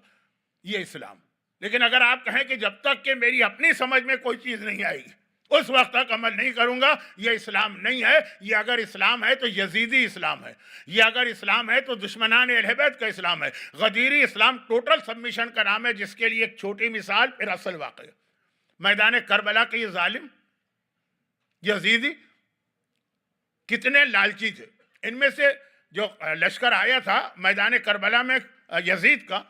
یہ اسلام۔ لیکن اگر آپ کہیں کہ جب تک کہ میری اپنی سمجھ میں کوئی چیز نہیں آئے گی اس وقت تک عمل نہیں کروں گا، یہ اسلام نہیں ہے۔ یہ اگر اسلام ہے تو یزیدی اسلام ہے، یہ اگر اسلام ہے تو دشمنان اہل بیت کا اسلام ہے۔ غدیری اسلام ٹوٹل سبمیشن کا نام ہے، جس کے لیے ایک چھوٹی مثال پھر اصل واقعہ۔ میدان کربلا کے یہ ظالم یزیدی کتنے لالچی تھے۔ ان میں سے جو لشکر آیا تھا میدان کربلا میں یزید کا،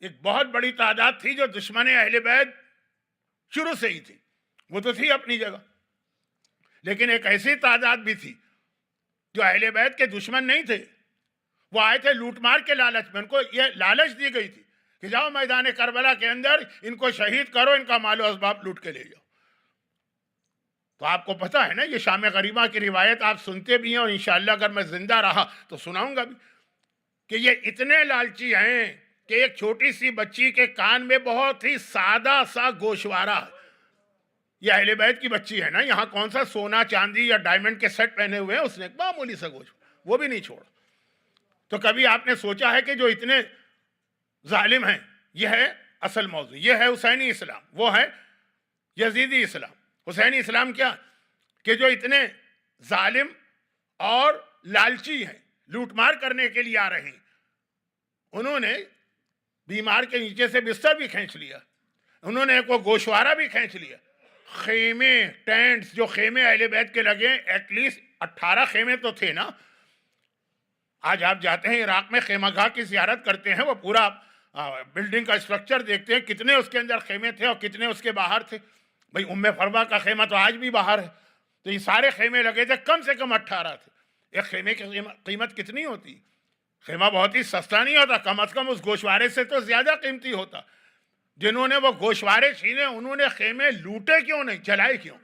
ایک بہت بڑی تعداد تھی جو دشمن اہل بیت شروع سے ہی تھی، وہ تو تھی اپنی جگہ، لیکن ایک ایسی تعداد بھی تھی جو اہل بیت کے دشمن نہیں تھے، وہ آئے تھے لوٹ مار کے لالچ میں۔ ان کو یہ لالچ دی گئی تھی کہ جاؤ میدان کربلا کے اندر ان کو شہید کرو، ان کا مال و اسباب لوٹ کے لے جاؤ۔ تو آپ کو پتہ ہے نا یہ شام غریبہ کی روایت آپ سنتے بھی ہیں اور انشاءاللہ اگر میں زندہ رہا تو سناؤں گا بھی کہ یہ اتنے لالچی ہیں کہ ایک چھوٹی سی بچی کے کان میں بہت ہی سادہ سا گوشوارہ ہے. یہ اہل بیت کی بچی ہے نا, یہاں کون سا سونا چاندی یا ڈائمنڈ کے سیٹ پہنے ہوئے ہیں, اس نے ایک معمولی سا گوشت وہ بھی نہیں چھوڑا. تو کبھی آپ نے سوچا ہے کہ جو اتنے ظالم ہیں, یہ ہے اصل موضوع, یہ ہے حسینی اسلام, وہ ہے یزیدی اسلام. حسینی اسلام کیا کہ جو اتنے ظالم اور لالچی ہیں, لوٹ مار کرنے کے لیے آ رہے ہیں, انہوں نے بیمار کے نیچے سے بستر بھی کھینچ لیا, انہوں نے ایک وہ گوشوارہ بھی کھینچ لیا. خیمے ٹینٹس جو خیمے اہل بیت کے لگے, ایٹ لیسٹ 18 خیمے تو تھے نا. آج آپ جاتے ہیں عراق میں خیمہ گاہ کی زیارت کرتے ہیں, وہ پورا بلڈنگ کا اسٹرکچر دیکھتے ہیں, کتنے اس کے اندر خیمے تھے اور کتنے اس کے باہر تھے. بھئی ام فروا کا خیمہ تو آج بھی باہر ہے, تو یہ سارے خیمے لگے تھے, کم سے کم 18 تھے. ایک خیمے کی قیمت کتنی ہوتی؟ خیمہ بہت ہی سستا نہیں ہوتا, کم از کم اس گوشوارے سے تو زیادہ قیمتی ہوتا. جنہوں نے وہ گوشوارے چھینے انہوں نے خیمے لوٹے کیوں نہیں, جلائے کیوں؟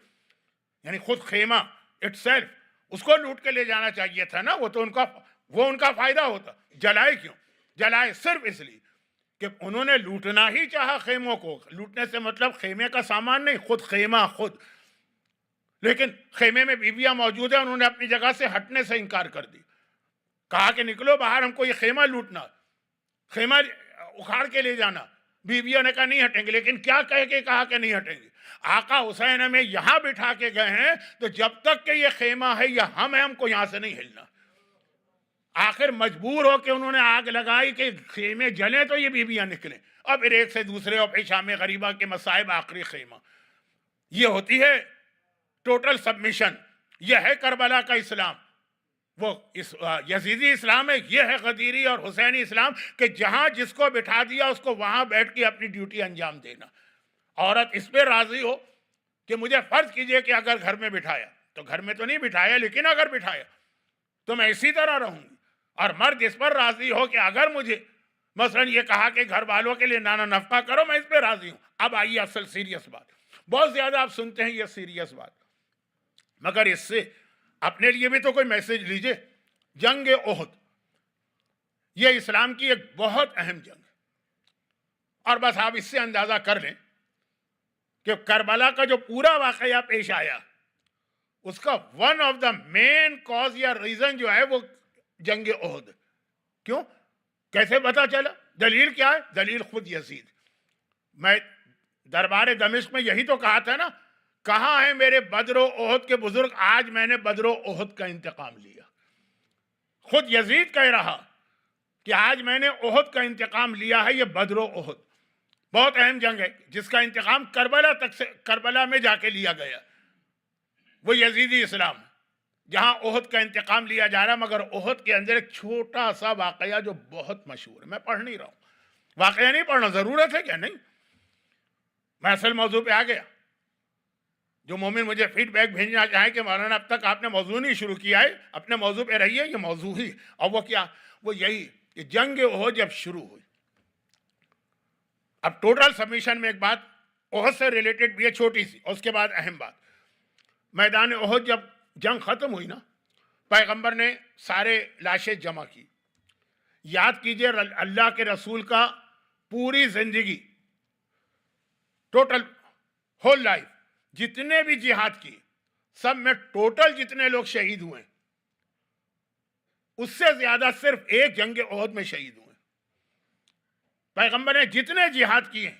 یعنی خود خیمہ اٹ سیلف اس کو لوٹ کے لے جانا چاہیے تھا نا, وہ تو ان کا فائدہ ہوتا. جلائے کیوں؟ جلائے صرف اس لیے کہ انہوں نے لوٹنا ہی چاہا خیموں کو. لوٹنے سے مطلب خیمے کا سامان نہیں, خود خیمہ خود. لیکن خیمے میں بیویاں موجود ہیں, انہوں نے اپنی جگہ سے ہٹنے سے انکار کر دی, کہا کہ نکلو باہر, ہم کو یہ خیمہ لوٹنا, خیمہ اکھاڑ کے لے جانا. بیویوں نے کہا نہیں ہٹیں گے, لیکن کیا کہہ کے کہا کہ نہیں ہٹیں گے؟ آقا حسین ہمیں یہاں بٹھا کے گئے ہیں, تو جب تک کہ یہ خیمہ ہے یا ہم کو یہاں سے نہیں ہلنا. آخر مجبور ہو کے انہوں نے آگ لگائی کہ خیمے جلیں تو یہ بیویاں نکلیں, اور پھر ایک سے دوسرے, اور پھر شام غریبہ کے مصائب, آخری خیمہ. یہ ہوتی ہے ٹوٹل سبمیشن, یہ ہے کربلا کا اسلام. وہ یزیدی اسلام ہے, یہ ہے غدیری اور حسینی اسلام کہ جہاں جس کو بٹھا دیا اس کو وہاں بیٹھ کے اپنی ڈیوٹی انجام دینا. عورت اس پہ راضی ہو کہ مجھے فرض کیجئے کہ اگر گھر میں بٹھایا, تو گھر میں تو نہیں بٹھایا, لیکن اگر بٹھایا تو میں اسی طرح رہوں گی. اور مرد اس پر راضی ہو کہ اگر مجھے مثلا یہ کہا کہ گھر والوں کے لیے نانا نفقہ کرو, میں اس پہ راضی ہوں. اب آئیے اصل سیریس بات. بہت زیادہ آپ سنتے ہیں یہ سیریس بات, مگر اس سے اپنے لیے بھی تو کوئی میسج لیجئے. جنگ احد یہ اسلام کی ایک بہت اہم جنگ ہے, اور بس آپ اس سے اندازہ کر لیں کہ کربلا کا جو پورا واقعہ پیش آیا, اس کا one of the main cause یا ریزن جو ہے وہ جنگ احد. کیوں؟ کیسے پتا چلا؟ دلیل کیا ہے؟ دلیل خود یزید. میں دربار دمشق میں یہی تو کہا تھا نا, کہاں ہیں میرے بدر و احد کے بزرگ, آج میں نے بدر و احد کا انتقام لیا. خود یزید کہہ رہا کہ آج میں نے احد کا انتقام لیا ہے. یہ بدر و احد بہت اہم جنگ ہے, جس کا انتقام کربلا میں جا کے لیا گیا. وہ یزیدی اسلام جہاں احد کا انتقام لیا جا رہا, مگر احد کے اندر ایک چھوٹا سا واقعہ جو بہت مشہور ہے. میں پڑھ نہیں رہا ہوں, واقعہ نہیں پڑھنا, ضرورت ہے کیا؟ نہیں, میں اصل موضوع پہ آ گیا. جو مومن مجھے فیڈ بیک بھیجنا چاہیں کہ مولانا اب تک آپ نے موضوع نہیں شروع کیا ہے, اپنے موضوع پہ رہیے, یہ موضوع ہی. اور وہ کیا؟ وہ یہی کہ جنگ احد جب شروع ہوئی, اب ٹوٹل سبمیشن میں ایک بات احد سے ریلیٹڈ بھی ہے چھوٹی سی, اور اس کے بعد اہم بات. میدان احد جب جنگ ختم ہوئی نا, پیغمبر نے سارے لاشیں جمع کی. یاد کیجئے اللہ کے رسول کا پوری زندگی, ٹوٹل ہول لائف, جتنے بھی جہاد کی, سب میں ٹوٹل جتنے لوگ شہید ہوئے, اس سے زیادہ صرف ایک جنگ احد میں شہید ہوئے. پیغمبر نے جتنے جہاد کیے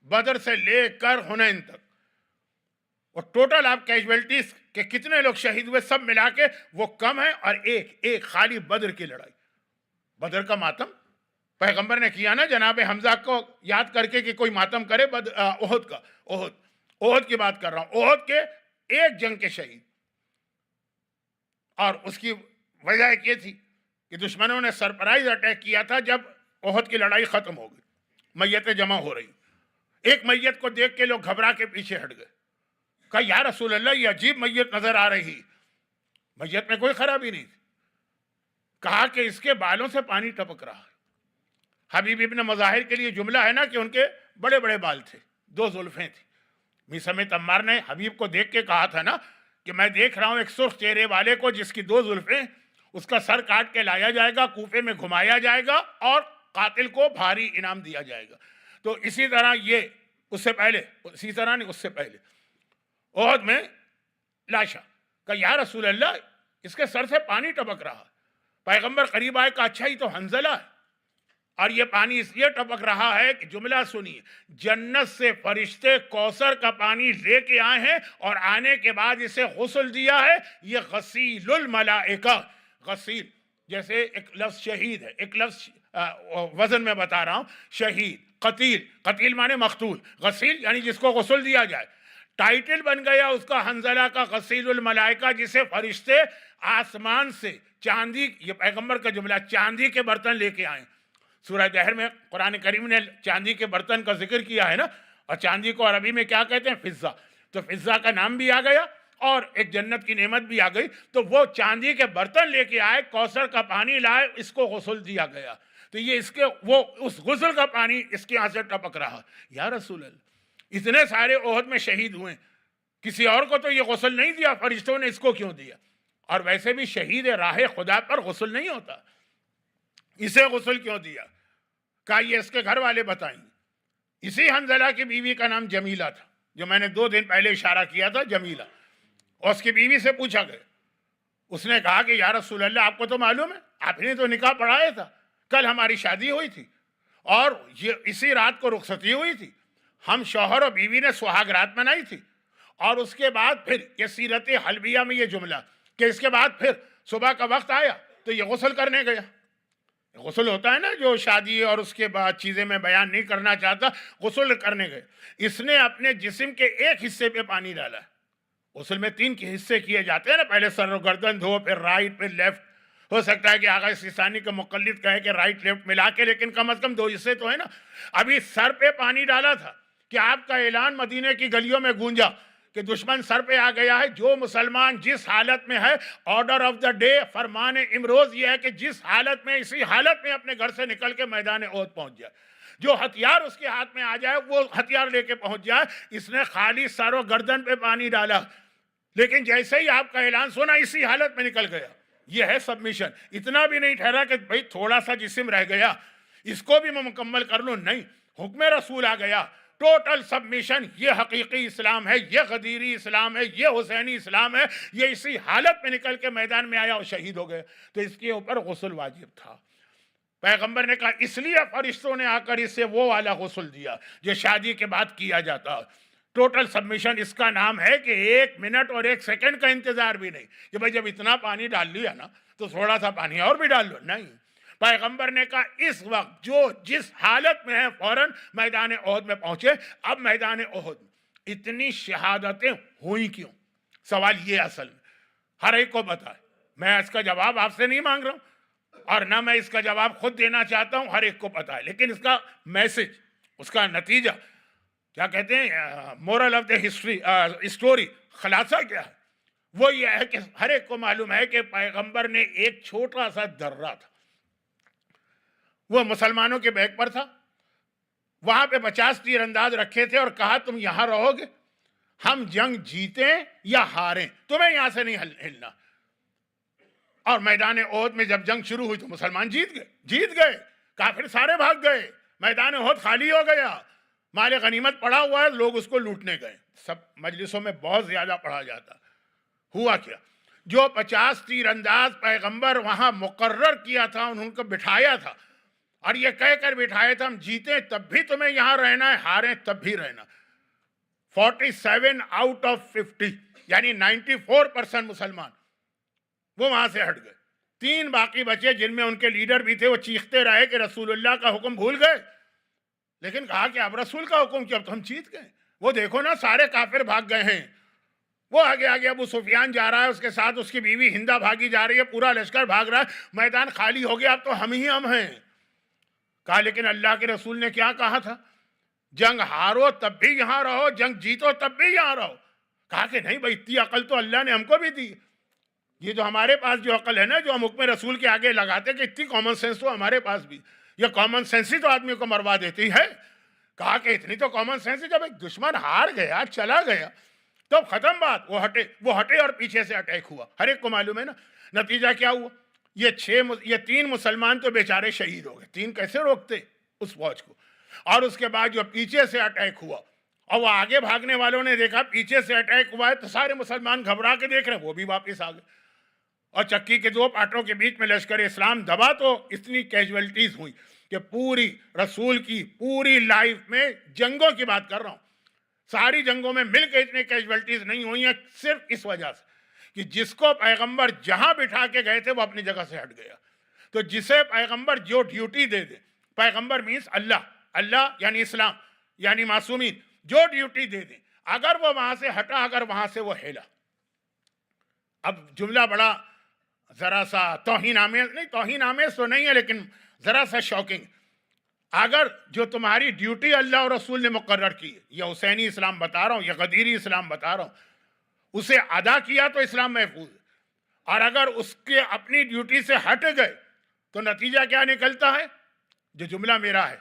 بدر سے لے کر حنین تک, اور ٹوٹل آپ کیجویلٹیز کہ کتنے لوگ شہید ہوئے سب ملا کے وہ کم ہے. اور ایک خالی بدر کی لڑائی, بدر کا ماتم پیغمبر نے کیا نا, جناب حمزہ کو یاد کر کے کہ کوئی ماتم کرے. احد کا, احد کی بات کر رہا ہوں, احد کے ایک جنگ کے شہید. اور اس کی وجہ ایک یہ تھی کہ دشمنوں نے سرپرائز اٹیک کیا تھا. جب احد کی لڑائی ختم ہو گئی, میتیں جمع ہو رہی, ایک میت کو دیکھ کے لوگ گھبرا کے پیچھے ہٹ گئے. کہا یا رسول اللہ, یہ عجیب میت نظر آ رہی. میت میں کوئی خرابی نہیں تھی. کہا کہ اس کے بالوں سے پانی ٹپک رہا ہے. حبیب ابن مظاہر کے لیے جملہ ہے نا کہ ان کے بڑے بڑے بال تھے, 2 زلفیں تھیں. میثم عمار نے حبیب کو دیکھ کے کہا تھا نا کہ میں دیکھ رہا ہوں ایک سرخ چہرے والے کو جس کی 2 زلفیں، اس کا سر کاٹ کے لایا جائے گا، کوفے میں گھمایا جائے گا اور قاتل کو بھاری انعام دیا جائے گا۔ تو اسی طرح یہ اس سے پہلے، اسی طرح نہیں، اس سے پہلے احد میں لاشا کہ یا رسول اللہ اس کے سر سے پانی ٹپک رہا۔ پیغمبر قریب آئے کہ اچھا ہی تو حنظلہ ہے، اور یہ پانی اس لیے ٹپک رہا ہے کہ جملہ سنیے، جنت سے فرشتے کوثر کا پانی لے کے آئے ہیں اور آنے کے بعد اسے غسل دیا ہے۔ یہ غسیل الملائکہ، غسیل جیسے ایک لفظ شہید ہے، ایک لفظ وزن میں بتا رہا ہوں، شہید، قتیل، قتیل مانے مقتول، غسیل یعنی جس کو غسل دیا جائے۔ ٹائٹل بن گیا اس کا حنظلہ کا غسیل الملائکہ، جسے فرشتے آسمان سے چاندی، یہ پیغمبر کا جملہ، چاندی کے برتن لے کے آئیں۔ سورہ دہر میں قرآن کریم نے چاندی کے برتن کا ذکر کیا ہے نا، اور چاندی کو عربی میں کیا کہتے ہیں؟ فضہ۔ تو فضہ کا نام بھی آ گیا اور ایک جنت کی نعمت بھی آ گئی۔ تو وہ چاندی کے برتن لے کے آئے، کوثر کا پانی لائے، اس کو غسل دیا گیا۔ تو یہ اس کے وہ اس غسل کا پانی اس کے یہاں سے ٹپک رہا۔ یا رسول اللہ اتنے سارے احد میں شہید ہوئے، کسی اور کو تو یہ غسل نہیں دیا، فرشتوں نے اس کو کیوں دیا؟ اور ویسے بھی شہید راہ خدا پر غسل نہیں ہوتا، اسے غسل کیوں دیا؟ کہا یہ اس کے گھر والے بتائیں گے۔ اسی حنظلہ کی بیوی کا نام جمیلہ تھا، جو میں نے 2 دن پہلے اشارہ کیا تھا، جمیلہ۔ اور اس کی بیوی سے پوچھا گیا، اس نے کہا کہ یا رسول اللہ آپ کو تو معلوم ہے، آپ نے تو نکاح پڑھایا تھا، کل ہماری شادی ہوئی تھی اور یہ اسی رات کو رخصتی ہوئی تھی، ہم شوہر اور بیوی نے سہاگ رات منائی تھی۔ اور اس کے بعد پھر یہ سیرت حلبیہ میں یہ جملہ کہ اس کے بعد پھر صبح کا وقت آیا تو یہ غسل کرنے گیا۔ غسل ہوتا ہے نا جو شادی اور اس کے بعد چیزیں میں بیان نہیں کرنا چاہتا، غسل کرنے گئے۔ اس نے اپنے جسم کے ایک حصے پہ پانی ڈالا۔ غسل میں 3 کے حصے کیے جاتے ہیں نا، پہلے سر و گردن دھو، پھر رائٹ، پھر لیفٹ۔ ہو سکتا ہے کہ آغا سیستانی کا مقلد کہے کہ رائٹ لیفٹ ملا کے، لیکن کم از کم 2 حصے تو ہے نا۔ ابھی سر پہ پانی ڈالا تھا کہ آپ کا اعلان مدینے کی گلیوں میں گونجا کہ دشمن سر پہ آ گیا ہے۔ جو مسلمان جس حالت میں ہے، آرڈر آف دا ڈے، فرمان امروز یہ ہے کہ جس حالت میں، اسی حالت میں اپنے گھر سے نکل کے میدان احد پہنچ جائے۔ جو ہتھیار اس کے ہاتھ میں آ جائے وہ ہتھیار لے کے پہنچ جائے۔ اس نے خالی سر و گردن پہ پانی ڈالا، لیکن جیسے ہی آپ کا اعلان سنا اسی حالت میں نکل گیا۔ یہ ہے سبمیشن۔ اتنا بھی نہیں ٹھہرا کہ بھئی تھوڑا سا جسم رہ گیا، اس کو بھی میں مکمل کر لوں، نہیں، حکم رسول آ گیا، ٹوٹل سبمیشن۔ یہ حقیقی اسلام ہے، یہ غدیری اسلام ہے، یہ حسینی اسلام ہے۔ یہ اسی حالت میں نکل کے میدان میں آیا اور شہید ہو گئے۔ تو اس کے اوپر غسل واجب تھا۔ پیغمبر نے کہا اس لیے فرشتوں نے آ کر اسے وہ والا غسل دیا جو شادی کے بعد کیا جاتا۔ ٹوٹل سبمیشن اس کا نام ہے کہ 1 منٹ اور 1 سیکنڈ کا انتظار بھی نہیں کہ بھائی جب اتنا پانی ڈال لیا نا تو تھوڑا سا پانی اور بھی ڈال لو، نہیں۔ پیغمبر نے کہا اس وقت جو جس حالت میں ہے فوراً میدان احد میں پہنچے۔ اب میدان احد میں اتنی شہادتیں ہوئی کیوں؟ سوال یہ اصل میں ہر ایک کو بتائے۔ میں اس کا جواب آپ سے نہیں مانگ رہا ہوں اور نہ میں اس کا جواب خود دینا چاہتا ہوں، ہر ایک کو پتا ہے، لیکن اس کا میسج، اس کا نتیجہ کیا کہتے ہیں، moral of the history story, خلاصہ کیا ہے؟ وہ یہ ہے کہ ہر ایک کو معلوم ہے کہ پیغمبر نے ایک چھوٹا سا درہ تھا، وہ مسلمانوں کے بیگ پر تھا، وہاں پہ 50 تیر انداز رکھے تھے اور کہا تم یہاں رہو گے، ہم جنگ جیتیں یا ہاریں، تمہیں یہاں سے نہیں ہلنا۔ اور میدان احد میں جب جنگ شروع ہوئی تو مسلمان جیت گئے، کافر سارے بھاگ گئے، میدان احد خالی ہو گیا، مال غنیمت پڑا ہوا ہے، لوگ اس کو لوٹنے گئے۔ سب مجلسوں میں بہت زیادہ پڑھا جاتا۔ ہوا کیا؟ جو 50 تیر انداز پیغمبر وہاں مقرر کیا تھا، انہوں کو بٹھایا تھا اور یہ کہہ کر بٹھایا تھا ہم جیتیں تب بھی تمہیں یہاں رہنا ہے، ہاریں تب بھی رہنا۔ 47 آؤٹ آف 50 یعنی 94% مسلمان وہ وہاں سے ہٹ گئے۔ 3 باقی بچے جن میں ان کے لیڈر بھی تھے، وہ چیختے رہے کہ رسول اللہ کا حکم بھول گئے، لیکن کہا کہ اب رسول کا حکم کیا، اب تو ہم جیت گئے۔ وہ دیکھو نا سارے کافر بھاگ گئے ہیں، وہ آگے آگے ابو سفیان جا رہا ہے، اس کے ساتھ اس کی بیوی ہندا بھاگی جا رہی ہے، پورا لشکر بھاگ رہا ہے، میدان خالی ہو گیا، اب تو ہم ہیں۔ کہا لیکن اللہ کے رسول نے کیا کہا تھا؟ جنگ ہارو تب بھی یہاں رہو، جنگ جیتو تب بھی یہاں رہو۔ کہا کہ نہیں بھائی، اتنی عقل تو اللہ نے ہم کو بھی دی، یہ جو ہمارے پاس جو عقل ہے نا جو ہم حکم رسول کے آگے لگاتے، کہ اتنی کامن سینس تو ہمارے پاس بھی، یہ کامن سینس ہی تو آدمی کو مروا دیتی ہے۔ کہا کہ اتنی تو کامن سینس ہے، جب ایک دشمن ہار گیا، چلا گیا، تو ختم بات، وہ ہٹے اور پیچھے سے اٹیک ہوا. ہر ایک کو معلوم ہے نا نتیجہ کیا ہوا. یہ 3 مسلمان تو بیچارے شہید ہو گئے. 3 کیسے روکتے اس فوج کو؟ اور اس کے بعد جو پیچھے سے اٹیک ہوا اور وہ آگے بھاگنے والوں نے دیکھا پیچھے سے اٹیک ہوا ہے تو سارے مسلمان گھبرا کے دیکھ رہے ہیں، وہ بھی واپس آ گئے. اور چکی کے 2 پاٹوں کے بیچ میں لشکر اسلام دبا تو اتنی کیجویلٹیز ہوئی کہ پوری رسول کی پوری لائف میں جنگوں کی بات کر رہا ہوں، ساری جنگوں میں مل کے اتنی کیجویلٹیز نہیں ہوئی ہیں، صرف اس وجہ سے کہ جس کو پیغمبر جہاں بٹھا کے گئے تھے وہ اپنی جگہ سے ہٹ گیا. تو جسے پیغمبر جو ڈیوٹی دے دے، پیغمبر مینس اللہ یعنی اسلام یعنی معصومین، جو ڈیوٹی دے دیں اگر وہ وہاں سے ہٹا، اگر وہاں سے وہ ہلا. اب جملہ بڑا ذرا سا توہین آمیز تو نہیں ہے لیکن ذرا سا شاکنگ. اگر جو تمہاری ڈیوٹی اللہ اور رسول نے مقرر کی، یہ حسینی اسلام بتا رہا ہوں، یہ غدیری اسلام بتا رہا ہوں، اسے ادا کیا تو اسلام محفوظ ہے. اور اگر اس کے اپنی ڈیوٹی سے ہٹ گئے تو نتیجہ کیا نکلتا ہے؟ جو جملہ میرا ہے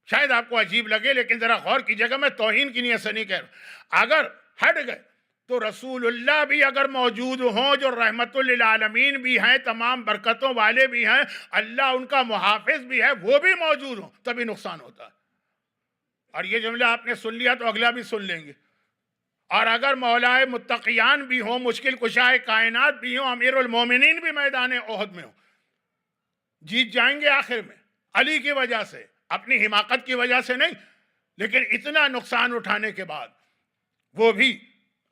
شاید آپ کو عجیب لگے لیکن ذرا غور کیجیے گا، میں توہین کی نیت سے نہیں کہہ رہا. اگر ہٹ گئے تو رسول اللہ بھی اگر موجود ہوں جو رحمت للعالمین بھی ہیں، تمام برکتوں والے بھی ہیں، اللہ ان کا محافظ بھی ہے، وہ بھی موجود ہوں تبھی نقصان ہوتا ہے. اور یہ جملہ آپ نے سن لیا تو اگلا بھی سن لیں گے. اور اگر مولائے متقیان بھی ہوں، مشکل کشائے کائنات بھی ہوں، امیر المومنین بھی میدان احد میں ہوں، جیت جائیں گے آخر میں علی کی وجہ سے، اپنی حماقت کی وجہ سے نہیں. لیکن اتنا نقصان اٹھانے کے بعد وہ بھی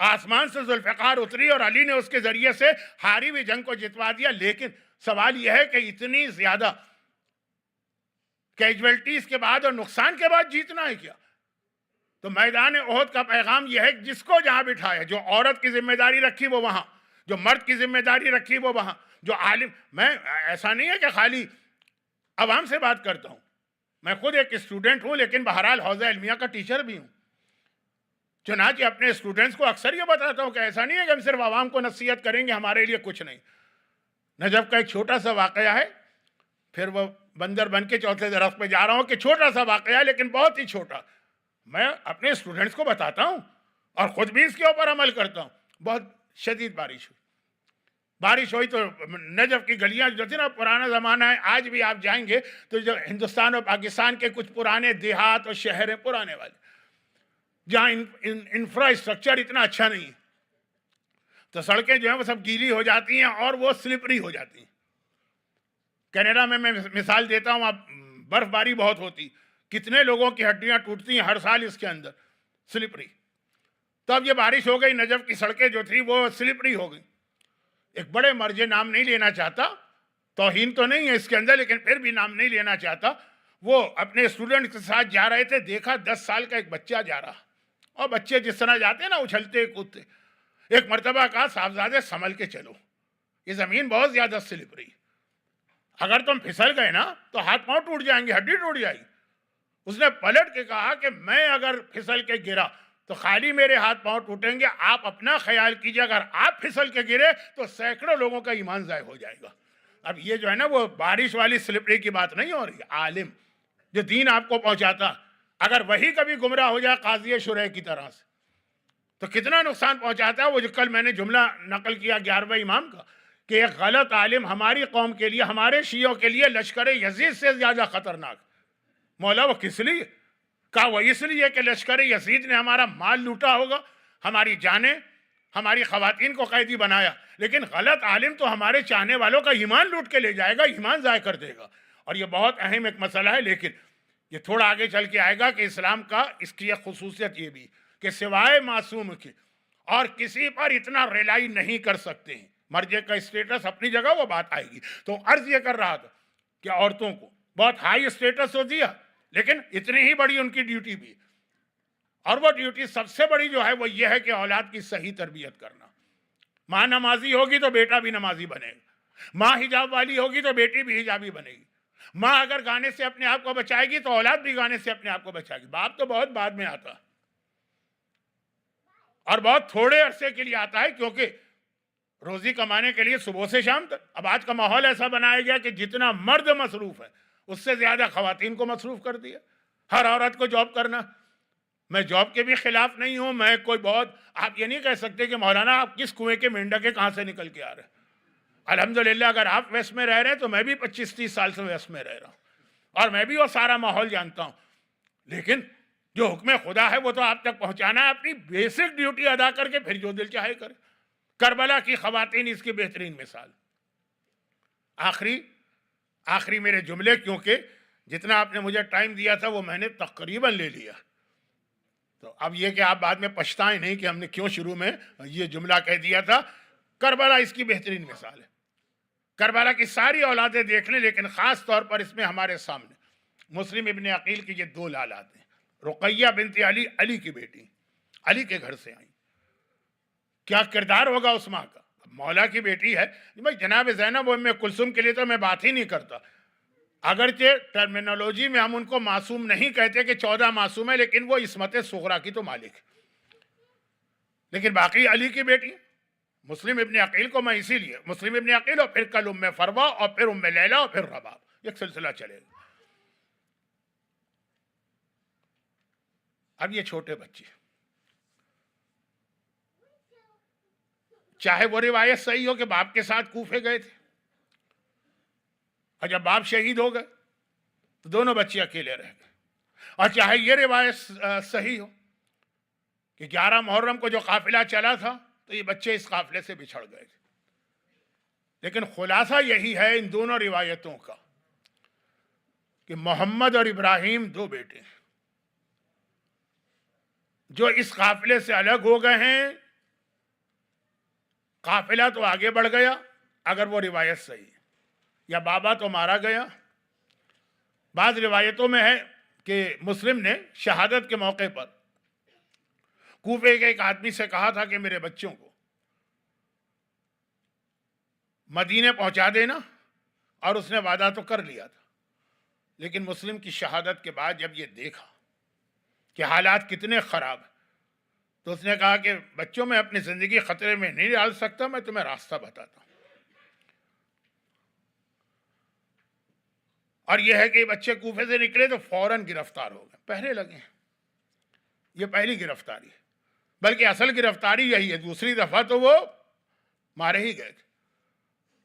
آسمان سے ذوالفقار اتری اور علی نے اس کے ذریعے سے ہاری ہوئی جنگ کو جتوا دیا. لیکن سوال یہ ہے کہ اتنی زیادہ کیجویلٹیز کے بعد اور نقصان کے بعد جیتنا ہے کیا؟ تو میدان احد کا پیغام یہ ہے کہ جس کو جہاں بٹھایا، جو عورت کی ذمہ داری رکھی وہ وہاں، جو مرد کی ذمہ داری رکھی وہ وہاں، جو عالم. میں ایسا نہیں ہے کہ خالی عوام سے بات کرتا ہوں، میں خود ایک اسٹوڈنٹ ہوں لیکن بہرحال حوزہ علمیہ کا ٹیچر بھی ہوں. چنانچہ اپنے اسٹوڈنٹس کو اکثر یہ بتاتا ہوں کہ ایسا نہیں ہے کہ ہم صرف عوام کو نصیحت کریں گے، ہمارے لیے کچھ نہیں. نجف کا ایک چھوٹا سا واقعہ ہے، پھر وہ بندر بن کے چوتھے درخت پہ جا رہا ہوں کہ چھوٹا سا واقعہ ہے لیکن بہت ہی چھوٹا. میں اپنے اسٹوڈنٹس کو بتاتا ہوں اور خود بھی اس کے اوپر عمل کرتا ہوں. بہت شدید بارش ہوئی تو نجف کی گلیاں جو تھی نا، پرانا زمانہ ہے، آج بھی آپ جائیں گے تو جو ہندوستان اور پاکستان کے کچھ پرانے دیہات اور شہر ہیں پرانے والے، جہاں انفراسٹرکچر اتنا اچھا نہیں ہے، تو سڑکیں جو ہیں وہ سب گیلی ہو جاتی ہیں اور وہ سلپری ہو جاتی ہیں. کینیڈا میں مثال دیتا ہوں، اب برف باری بہت ہوتی، کتنے لوگوں کی ہڈیاں ٹوٹتی ہیں ہر سال اس کے اندر، سلپری. تو اب یہ بارش ہو گئی، نجف کی سڑکیں جو تھی وہ سلپری ہو گئی. ایک بڑے مرجے، نام نہیں لینا چاہتا، توہین تو نہیں ہے اس کے اندر لیکن پھر بھی نام نہیں لینا چاہتا، وہ اپنے اسٹوڈنٹ کے ساتھ جا رہے تھے، دیکھا 10 سال کا ایک بچہ جا رہا، اور بچے جس طرح جاتے ہیں نا اچھلتے کودتے. ایک مرتبہ کہا صاحبزادے سنبھل کے چلو، یہ زمین بہت زیادہ سلپری، اگر تم پھسل گئے نا تو ہاتھ پاؤں ٹوٹ جائیں گے، ہڈی ٹوٹ جائے گی. اس نے پلٹ کے کہا کہ میں اگر پھسل کے گرا تو خالی میرے ہاتھ پاؤں ٹوٹیں گے، آپ اپنا خیال کیجئے، اگر آپ پھسل کے گرے تو سینکڑوں لوگوں کا ایمان ضائع ہو جائے گا. اب یہ جو ہے نا وہ بارش والی سلپری کی بات نہیں ہو رہی. عالم جو دین آپ کو پہنچاتا، اگر وہی کبھی گمراہ ہو جائے قاضی شرح کی طرح سے تو کتنا نقصان پہنچاتا ہے. وہ جو کل میں نے جملہ نقل کیا 11ویں امام کا کہ ایک غلط عالم ہماری قوم کے لیے، ہمارے شیعوں کے لیے لشکر یزید سے زیادہ خطرناک. مولا وہ کس لیے کہا؟ وہ اس لیے کہ لشکر یزید نے ہمارا مال لوٹا ہوگا، ہماری جانیں، ہماری خواتین کو قیدی بنایا، لیکن غلط عالم تو ہمارے چاہنے والوں کا ایمان لوٹ کے لے جائے گا، ایمان ضائع کر دے گا. اور یہ بہت اہم ایک مسئلہ ہے، لیکن یہ تھوڑا آگے چل کے آئے گا کہ اسلام کا اس کی ایک خصوصیت یہ بھی کہ سوائے معصوم کے اور کسی پر اتنا ریلائی نہیں کر سکتے ہیں. مرجے کا اسٹیٹس اپنی جگہ، وہ بات آئے گی. تو عرض یہ کر رہا تھا کہ عورتوں کو بہت ہائی اسٹیٹس ہو دیا، لیکن اتنی ہی بڑی ان کی ڈیوٹی بھی، اور وہ ڈیوٹی سب سے بڑی جو ہے وہ یہ ہے کہ اولاد کی صحیح تربیت کرنا. ماں نمازی ہوگی تو بیٹا بھی نمازی بنے گا، ماں حجاب والی ہوگی تو بیٹی بھی حجابی بنے گی، ماں اگر گانے سے اپنے آپ کو بچائے گی تو اولاد بھی گانے سے اپنے آپ کو بچائے گی. باپ تو بہت بعد میں آتا اور بہت تھوڑے عرصے کے لیے آتا ہے، کیونکہ روزی کمانے کے لیے صبح سے شام تک. اب آج کا ماحول ایسا بنایا گیا کہ جتنا مرد مصروف ہے اس سے زیادہ خواتین کو مصروف کر دیا. ہر عورت کو جاب کرنا. میں جاب کے بھی خلاف نہیں ہوں. میں کوئی بہت آپ یہ نہیں کہہ سکتے کہ مولانا آپ کس کنویں کے مینڈک کے کہاں سے نکل کے آ رہے ہیں. الحمدللہ اگر آپ ویسٹ میں رہ رہے ہیں تو میں بھی 25-30 سال سے ویسٹ میں رہ رہا ہوں اور میں بھی وہ سارا ماحول جانتا ہوں. لیکن جو حکم خدا ہے وہ تو آپ تک پہنچانا ہے. اپنی بیسک ڈیوٹی ادا کر کے پھر جو دل چاہے کرے. کربلا کی خواتین اس کی بہترین مثال. آخری میرے جملے، کیونکہ جتنا آپ نے مجھے ٹائم دیا تھا وہ میں نے تقریباً لے لیا. تو اب یہ کہ آپ بعد میں پچھتائیں نہیں کہ ہم نے کیوں شروع میں یہ جملہ کہہ دیا تھا. کربلا اس کی بہترین مثال ہے. کربلا کی ساری اولادیں دیکھ لیں، لیکن خاص طور پر اس میں ہمارے سامنے مسلم ابن عقیل کی یہ 2 لالات ہیں. رقیہ بنت علی، علی کی بیٹی، علی کے گھر سے آئیں. کیا کردار ہوگا اس ماں کا؟ مولا کی بیٹی ہے. بھائی جناب زینب و ام کلثوم کے لیے تو میں بات ہی نہیں کرتا. اگرچہ ٹرمینالوجی میں ہم ان کو معصوم نہیں کہتے کہ 14 معصوم ہے، لیکن وہ عصمت صغریٰ کی تو مالک ہے. لیکن باقی علی کی بیٹی مسلم ابن عقیل کو میں اسی لیے مسلم ابن عقیل اور پھر کل ام فروا اور پھر ام لیلہ اور پھر رباب، ایک سلسلہ چلے گا. اب یہ چھوٹے بچے، چاہے وہ روایت صحیح ہو کہ باپ کے ساتھ کوفے گئے تھے اور جب باپ شہید ہو گئے تو دونوں بچے اکیلے رہ گئے، اور چاہے یہ روایت صحیح ہو کہ 11 محرم کو جو قافلہ چلا تھا تو یہ بچے اس قافلے سے بچھڑ گئے تھے. لیکن خلاصہ یہی ہے ان دونوں روایتوں کا کہ محمد اور ابراہیم 2 بیٹے ہیں جو اس قافلے سے الگ ہو گئے ہیں. قافلہ تو آگے بڑھ گیا اگر وہ روایت صحیح ہے، یا بابا تو مارا گیا. بعض روایتوں میں ہے کہ مسلم نے شہادت کے موقع پر کوفے کے ایک آدمی سے کہا تھا کہ میرے بچوں کو مدینے پہنچا دینا، اور اس نے وعدہ تو کر لیا تھا. لیکن مسلم کی شہادت کے بعد جب یہ دیکھا کہ حالات کتنے خراب ہیں تو اس نے کہا کہ بچوں میں اپنی زندگی خطرے میں نہیں ڈال سکتا، میں تمہیں راستہ بتاتا ہوں. اور یہ ہے کہ بچے کوفے سے نکلے تو فوراً گرفتار ہو گئے. پہرے لگے ہیں. یہ پہلی گرفتاری ہے، بلکہ اصل گرفتاری یہی ہے. دوسری دفعہ تو وہ مارے ہی گئے تھے.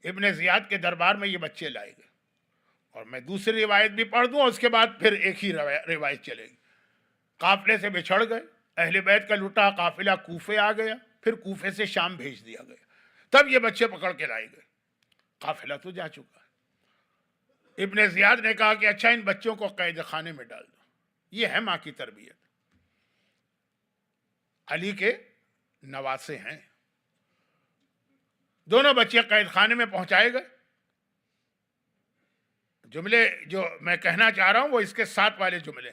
ابن زیاد کے دربار میں یہ بچے لائے گئے. اور میں دوسری روایت بھی پڑھ دوں اور اس کے بعد پھر ایک ہی روایت چلے گی. قافلے سے بچھڑ گئے، اہل بیت کا لٹا قافلہ کوفے آ گیا، پھر کوفے سے شام بھیج دیا گیا. تب یہ بچے پکڑ کے لائے گئے. قافلہ تو جا چکا ہے. ابن زیاد نے کہا کہ اچھا ان بچوں کو قید خانے میں ڈال دو. یہ ہے ماں کی تربیت. علی کے نواسے ہیں. دونوں بچے قید خانے میں پہنچائے گئے. جملے جو میں کہنا چاہ رہا ہوں وہ اس کے ساتھ والے جملے.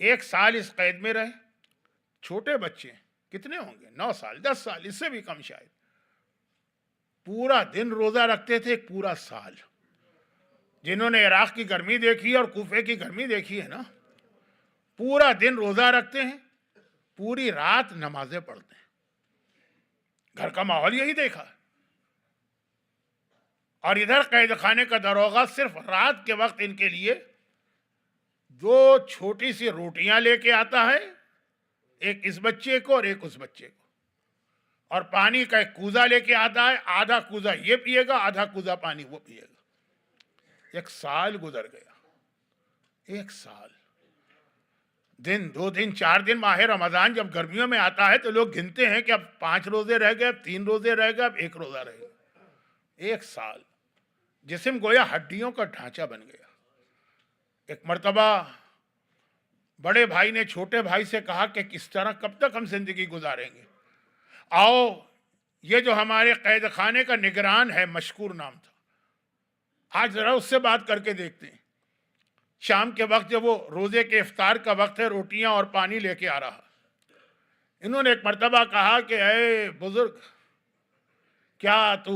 1 سال اس قید میں رہے. چھوٹے بچے کتنے ہوں گے؟ 9 سال 10 سال، اس سے بھی کم شاید. پورا دن روزہ رکھتے تھے. ایک پورا سال. جنہوں نے عراق کی گرمی دیکھی اور کوفے کی گرمی دیکھی ہے نا، پورا دن روزہ رکھتے ہیں، پوری رات نمازیں پڑھتے ہیں. گھر کا ماحول یہی دیکھا. اور ادھر قید خانے کا داروغہ صرف رات کے وقت ان کے لیے 2 چھوٹی سی روٹیاں لے کے آتا ہے، ایک اس بچے کو اور ایک اس بچے کو، اور پانی کا ایک کوزہ لے کے آتا ہے. آدھا کوزہ یہ پیے گا، آدھا کوزہ پانی وہ پیے گا. 1 سال گزر گیا. 1 سال. دن 2 دن 4 دن. ماہ رمضان جب گرمیوں میں آتا ہے تو لوگ گنتے ہیں کہ اب 5 روزے رہ گئے، اب 3 روزے رہ گئے، اب 1 روزہ رہ گیا. 1 سال. جسم گویا ہڈیوں کا ڈھانچہ بن گیا. ایک مرتبہ بڑے بھائی نے چھوٹے بھائی سے کہا کہ کس طرح کب تک ہم زندگی گزاریں گے؟ آؤ یہ جو ہمارے قید خانے کا نگران ہے، مشکور نام تھا، آج ذرا اس سے بات کر کے دیکھتے ہیں. شام کے وقت جب وہ روزے کے افطار کا وقت ہے، روٹیاں اور پانی لے کے آ رہا. انہوں نے ایک مرتبہ کہا کہ اے بزرگ، کیا تو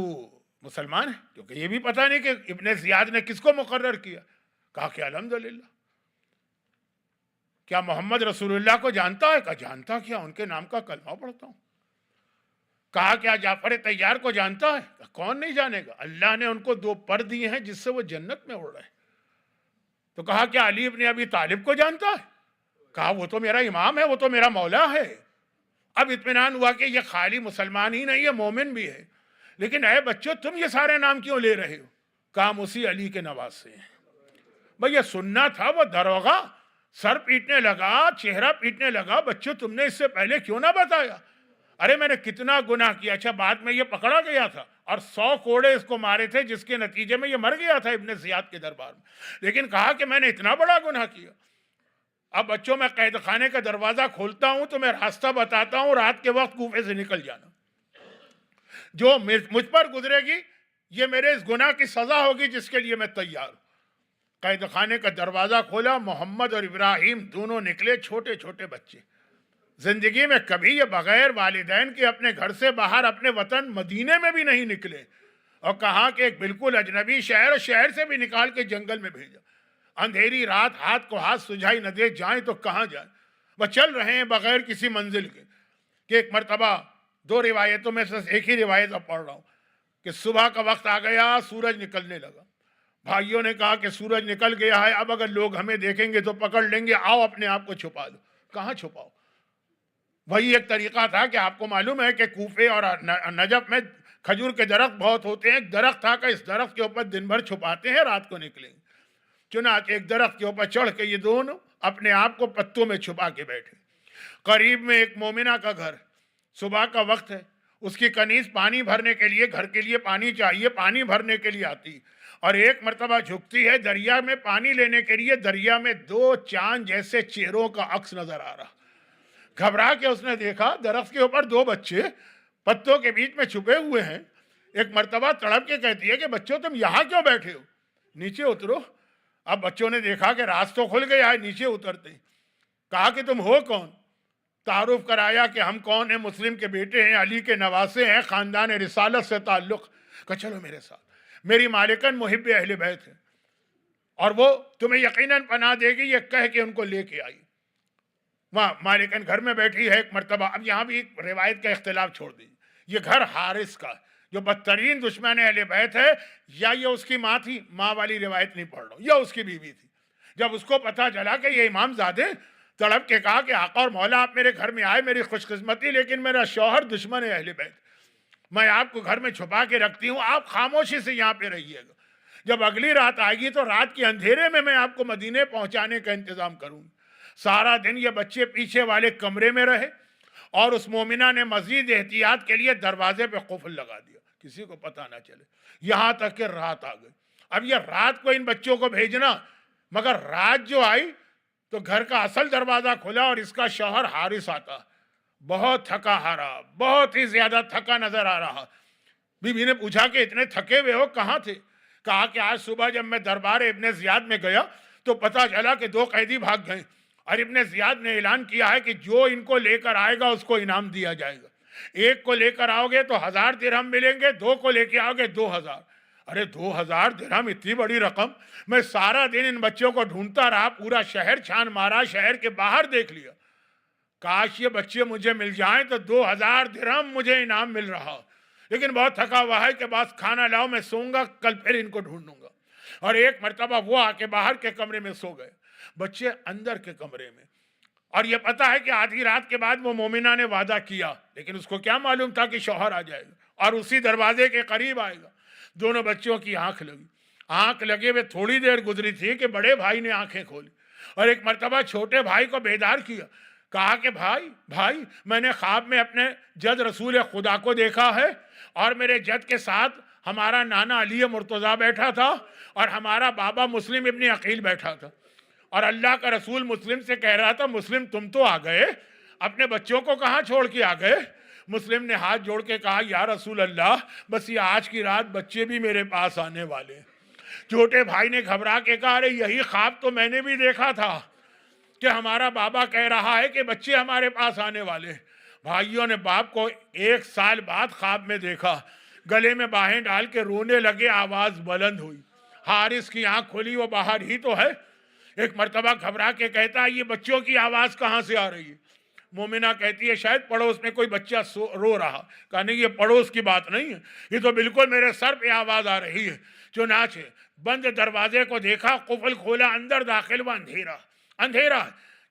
مسلمان ہے؟ کیونکہ یہ بھی پتہ نہیں کہ ابن زیاد نے کس کو مقرر کیا. کہا کہ الحمدللہ. کیا محمد رسول اللہ کو جانتا ہے؟ کہا جانتا. کیا ان کے نام کا کلمہ پڑھتا ہوں. کہا کیا جعفر طیار کو جانتا ہے؟ کہا کون نہیں جانے گا، اللہ نے ان کو 2 پر دیے ہیں جس سے وہ جنت میں اڑ رہے ہیں. تو کہا کیا علی ابن ابی طالب کو جانتا ہے؟ کہا وہ تو میرا امام ہے، وہ تو میرا مولا ہے۔ اب اطمینان ہوا کہ یہ خالی مسلمان ہی نہیں ہے، مومن بھی ہے۔ لیکن اے بچوں تم یہ سارے نام کیوں لے رہے ہو؟ کہا اسی علی کے نواسے ہیں۔ بھئی یہ سننا تھا۔ وہ دروغہ سر پیٹنے لگا، چہرہ پیٹنے لگا، بچوں تم نے اس سے پہلے کیوں نہ بتایا؟ ارے میں نے کتنا گناہ کیا۔ اچھا بعد میں یہ پکڑا گیا تھا اور 100 کوڑے اس کو مارے تھے، جس کے نتیجے میں یہ مر گیا تھا ابن زیاد کے دربار میں۔ لیکن کہا کہ میں نے اتنا بڑا گناہ کیا۔ اب بچوں میں قید خانے کا دروازہ کھولتا ہوں تو میں راستہ بتاتا ہوں، رات کے وقت کوفے سے نکل جانا، جو مجھ پر گزرے گی یہ میرے اس گناہ کی سزا ہوگی جس کے لیے میں تیار ہوں۔ قید خانے کا دروازہ کھولا، محمد اور ابراہیم دونوں نکلے، چھوٹے چھوٹے بچے۔ زندگی میں کبھی یہ بغیر والدین کے اپنے گھر سے باہر اپنے وطن مدینے میں بھی نہیں نکلے، اور کہا کہ ایک بالکل اجنبی شہر، اور شہر سے بھی نکال کے جنگل میں بھیجا۔ اندھیری رات، ہاتھ کو ہاتھ سجھائی نہ دے، جائیں تو کہاں جائیں؟ وہ چل رہے ہیں بغیر کسی منزل کے کہ ایک مرتبہ 2 روایتوں میں سے ایک ہی روایت اب پڑھ رہا ہوں کہ صبح کا وقت آ گیا، سورج نکلنے لگا۔ بھائیوں نے کہا کہ سورج نکل گیا ہے، اب اگر لوگ ہمیں دیکھیں گے تو پکڑ لیں گے، آؤ اپنے آپ کو چھپا دو۔ کہاں چھپاؤ؟ وہی ایک طریقہ تھا کہ آپ کو معلوم ہے کہ کوفے اور نجف میں کھجور کے درخت بہت ہوتے ہیں۔ ایک درخت تھا کہ اس درخت کے اوپر دن بھر چھپاتے ہیں، رات کو نکلیں گے۔ چنانچہ ایک درخت کے اوپر چڑھ کے یہ دونوں اپنے آپ کو پتوں میں چھپا کے بیٹھے۔ قریب میں ایک مومنہ کا گھر، صبح کا وقت ہے، اس کی کنیز پانی بھرنے کے لیے، گھر کے لیے پانی چاہیے، پانی بھرنے کے لیے آتی، اور ایک مرتبہ جھکتی ہے دریا میں پانی لینے کے لیے۔ دریا میں 2 چاند جیسے چہروں کا عکس نظر آ رہا۔ گھبرا کے اس نے دیکھا درخت کے اوپر 2 بچے پتوں کے بیچ میں چھپے ہوئے ہیں۔ ایک مرتبہ تڑپ کے کہتی ہے کہ بچوں تم یہاں کیوں بیٹھے ہو؟ نیچے اترو۔ اب بچوں نے دیکھا کہ راستہ کھل گیا ہے، نیچے اترتے ہیں۔ کہا کہ تم ہو کون؟ تعارف کرایا کہ ہم کون ہیں، مسلم کے بیٹے ہیں، علی کے نواسے ہیں، خاندان رسالت سے تعلق۔ کہ چلو میرے ساتھ، میری مالکن محب اہل بیت ہے اور وہ تمہیں یقیناً پناہ دے گی، یہ کہہ کے ان کو لے کے آئی۔ وہاں مالکن گھر میں بیٹھی ہے۔ ایک مرتبہ، اب یہاں بھی روایت کا اختلاف چھوڑ دیجیے، یہ گھر حارث کا جو بدترین دشمن اہل بیت ہے، یا یہ اس کی ماں تھی، ماں والی روایت نہیں پڑھ رہا ہوں، یا اس کی بیوی تھی۔ جب اس کو پتا چلا کہ یہ امام زادے، تڑپ کے کہا کہ آقا اور مولا آپ میرے گھر میں آئے، میری خوش قسمتی، لیکن میرا شوہر دشمن ہے اہل بیت، میں آپ کو گھر میں چھپا کے رکھتی ہوں، آپ خاموشی سے یہاں پہ رہیے گا۔ جب اگلی رات آئے گی تو رات کے اندھیرے میں آپ کو مدینے پہنچانے کا انتظام کروں گی۔ سارا دن یہ بچے پیچھے والے کمرے میں رہے، اور اس مومنہ نے مزید احتیاط کے لیے دروازے پہ قفل لگا دیا، کسی کو پتہ نہ چلے، یہاں تک کہ رات آ گئی۔ اب یہ رات کو ان بچوں کو بھیجنا، مگر رات جو آئی تو گھر کا اصل دروازہ کھلا اور اس کا شوہر حارث آتا، بہت تھکا ہارا، بہت ہی زیادہ تھکا نظر آ رہا۔ بی بی نے پوچھا کہ اتنے تھکے ہوئے ہو، کہاں تھے؟ کہا کہ آج صبح جب میں دربار ابن زیاد میں گیا تو پتہ چلا کہ 2 قیدی بھاگ گئے، اور ابن زیاد نے اعلان کیا ہے کہ جو ان کو لے کر آئے گا اس کو انعام دیا جائے گا۔ 1 کو لے کر آؤ گے تو 1000 درہم ملیں گے، 2 کو لے کے آؤ گے 2000۔ ارے 2000 درہم اتنی بڑی رقم! میں سارا دن ان بچوں کو ڈھونڈتا رہا، پورا شہر چھان مارا، شہر کے باہر دیکھ لیا، کاش یہ بچے مجھے مل جائیں تو 2000 درہم مجھے انعام مل رہا، لیکن بہت تھکا ہوا ہے کہ بس کھانا لاؤ، میں سوؤں گا، کل پھر ان کو ڈھونڈوں گا۔ اور ایک مرتبہ وہ آ کے باہر کے کمرے میں سو گئے، بچے اندر کے کمرے میں، اور یہ پتا ہے کہ آدھی رات کے بعد وہ مومنہ نے وعدہ کیا، لیکن اس کو کیا معلوم تھا کہ شوہر آ جائے گا اور اسی دروازے کے قریب آئے گا۔ دونوں بچوں کی آنکھ لگی، آنکھ لگے ہوئے تھوڑی دیر گزری تھی کہ بڑے بھائی نے آنکھیں کھولی اور ایک مرتبہ چھوٹے بھائی کو بیدار کیا۔ کہا کہ بھائی میں نے خواب میں اپنے جد رسول خدا کو دیکھا ہے، اور میرے جد کے ساتھ ہمارا نانا علی مرتضیٰ بیٹھا تھا اور ہمارا بابا مسلم ابن عقیل بیٹھا تھا، اور اللہ کا رسول مسلم سے کہہ رہا تھا مسلم تم تو آ گئے، اپنے بچوں کو کہاں چھوڑ کے آ گئے؟ مسلم نے ہاتھ جوڑ کے کہا یا رسول اللہ بس یہ آج کی رات بچے بھی میرے پاس آنے والے۔ چھوٹے بھائی نے گھبرا کے کہا ارے یہی خواب تو میں نے بھی دیکھا تھا کہ ہمارا بابا کہہ رہا ہے کہ بچے ہمارے پاس آنے والے۔ بھائیوں نے باپ کو 1 سال بعد خواب میں دیکھا، گلے میں باہیں ڈال کے رونے لگے، آواز بلند ہوئی، حارث کی آنکھ کھلی، وہ باہر ہی تو ہے۔ ایک مرتبہ گھبرا کے کہتا ہے یہ بچوں کی آواز کہاں سے آ رہی ہے؟ مومنہ کہتی ہے شاید پڑوس میں کوئی بچہ رو رہا۔ کہا نہیں یہ پڑوس کی بات نہیں ہے، یہ تو بالکل میرے سر پہ آواز آ رہی ہے۔ چنانچہ بند دروازے کو دیکھا، قفل کھولا، اندر داخل ہوا، اندھیرا۔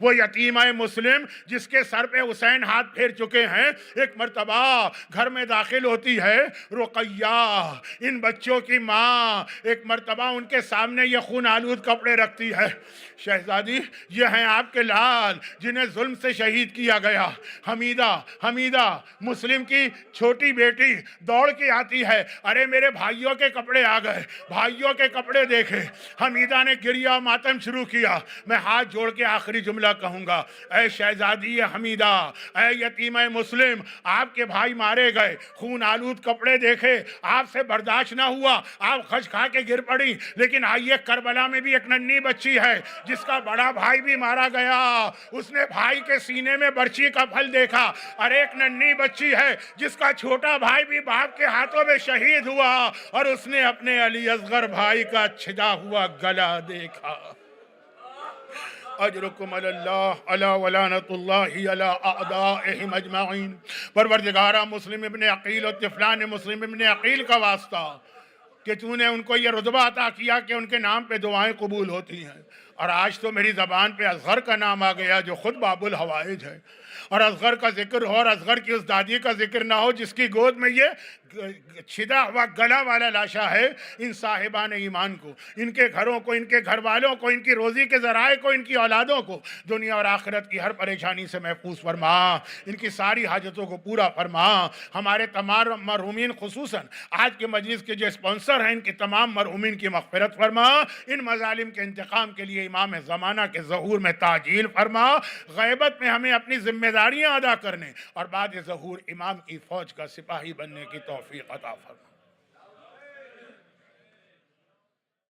وہ یتیمہ مسلم جس کے سر پہ حسین ہاتھ پھیر چکے ہیں، ایک مرتبہ گھر میں داخل ہوتی ہے رقیہ، ان بچوں کی ماں، ایک مرتبہ ان کے سامنے یہ خون آلود کپڑے رکھتی ہے، شہزادی یہ ہیں آپ کے لال جنہیں ظلم سے شہید کیا گیا۔ حمیدہ مسلم کی چھوٹی بیٹی دوڑ کے آتی ہے، ارے میرے بھائیوں کے کپڑے آ گئے، بھائیوں کے کپڑے دیکھے۔ حمیدہ نے گریہ ماتم شروع کیا۔ میں ہاتھ جوڑ کے آخری جملہ کہوں گا، اے شہزادی حمیدہ، اے یتیمہ مسلم، آپ کے بھائی مارے گئے، خون آلود کپڑے دیکھے، آپ سے برداشت نہ ہوا، آپ خش کھا کے گر پڑی، لیکن آئیے کربلا میں بھی ایک ننھی بچی ہے جس کا بڑا بھائی بھی مارا گیا، اس نے بھائی کے سینے میں برچی کا پھل دیکھا، اور ایک ننھی بچی ہے جس کا چھوٹا بھائی بھی باپ کے ہاتھوں میں شہید ہوا، اور اس نے اپنے علی اصغر بھائی کا چھدا ہوا گلا دیکھا۔ اجرکم علی اللہ علی ولعنۃ اللہ علی اعدائہم اجمعین۔ پروردگارہ مسلم ابن عقیل اور طفلان مسلم ابن عقیل کا واسطہ کہ تو نے ان کو یہ رتبہ عطا کیا کہ ان کے نام پہ دعائیں قبول ہوتی ہیں، اور آج تو میری زبان پہ اصغر کا نام آ گیا جو خود باب الحوائج ہے، اور اصغر کا ذکر ہو اور اصغر کی اس دادی کا ذکر نہ ہو جس کی گود میں یہ چھدا ہوا گلا والا لاشا ہے۔ ان صاحبان ایمان کو، ان کے گھروں کو، ان کے گھر والوں کو، ان کی روزی کے ذرائع کو، ان کی اولادوں کو دنیا اور آخرت کی ہر پریشانی سے محفوظ فرما، ان کی ساری حاجتوں کو پورا فرما۔ ہمارے تمام مرحومین، خصوصاً آج کے مجلس کے جو اسپانسر ہیں، ان کی تمام مرحومین کی مغفرت فرما، ان مظالم کے انتقام کے لیے امام زمانہ کے ظہور میں تعجیل فرما، غیبت میں ہمیں اپنی ذمہ داریاں ادا کرنے اور بعد ظہور امام کی فوج کا سپاہی بننے کی توفیق عطا فرما۔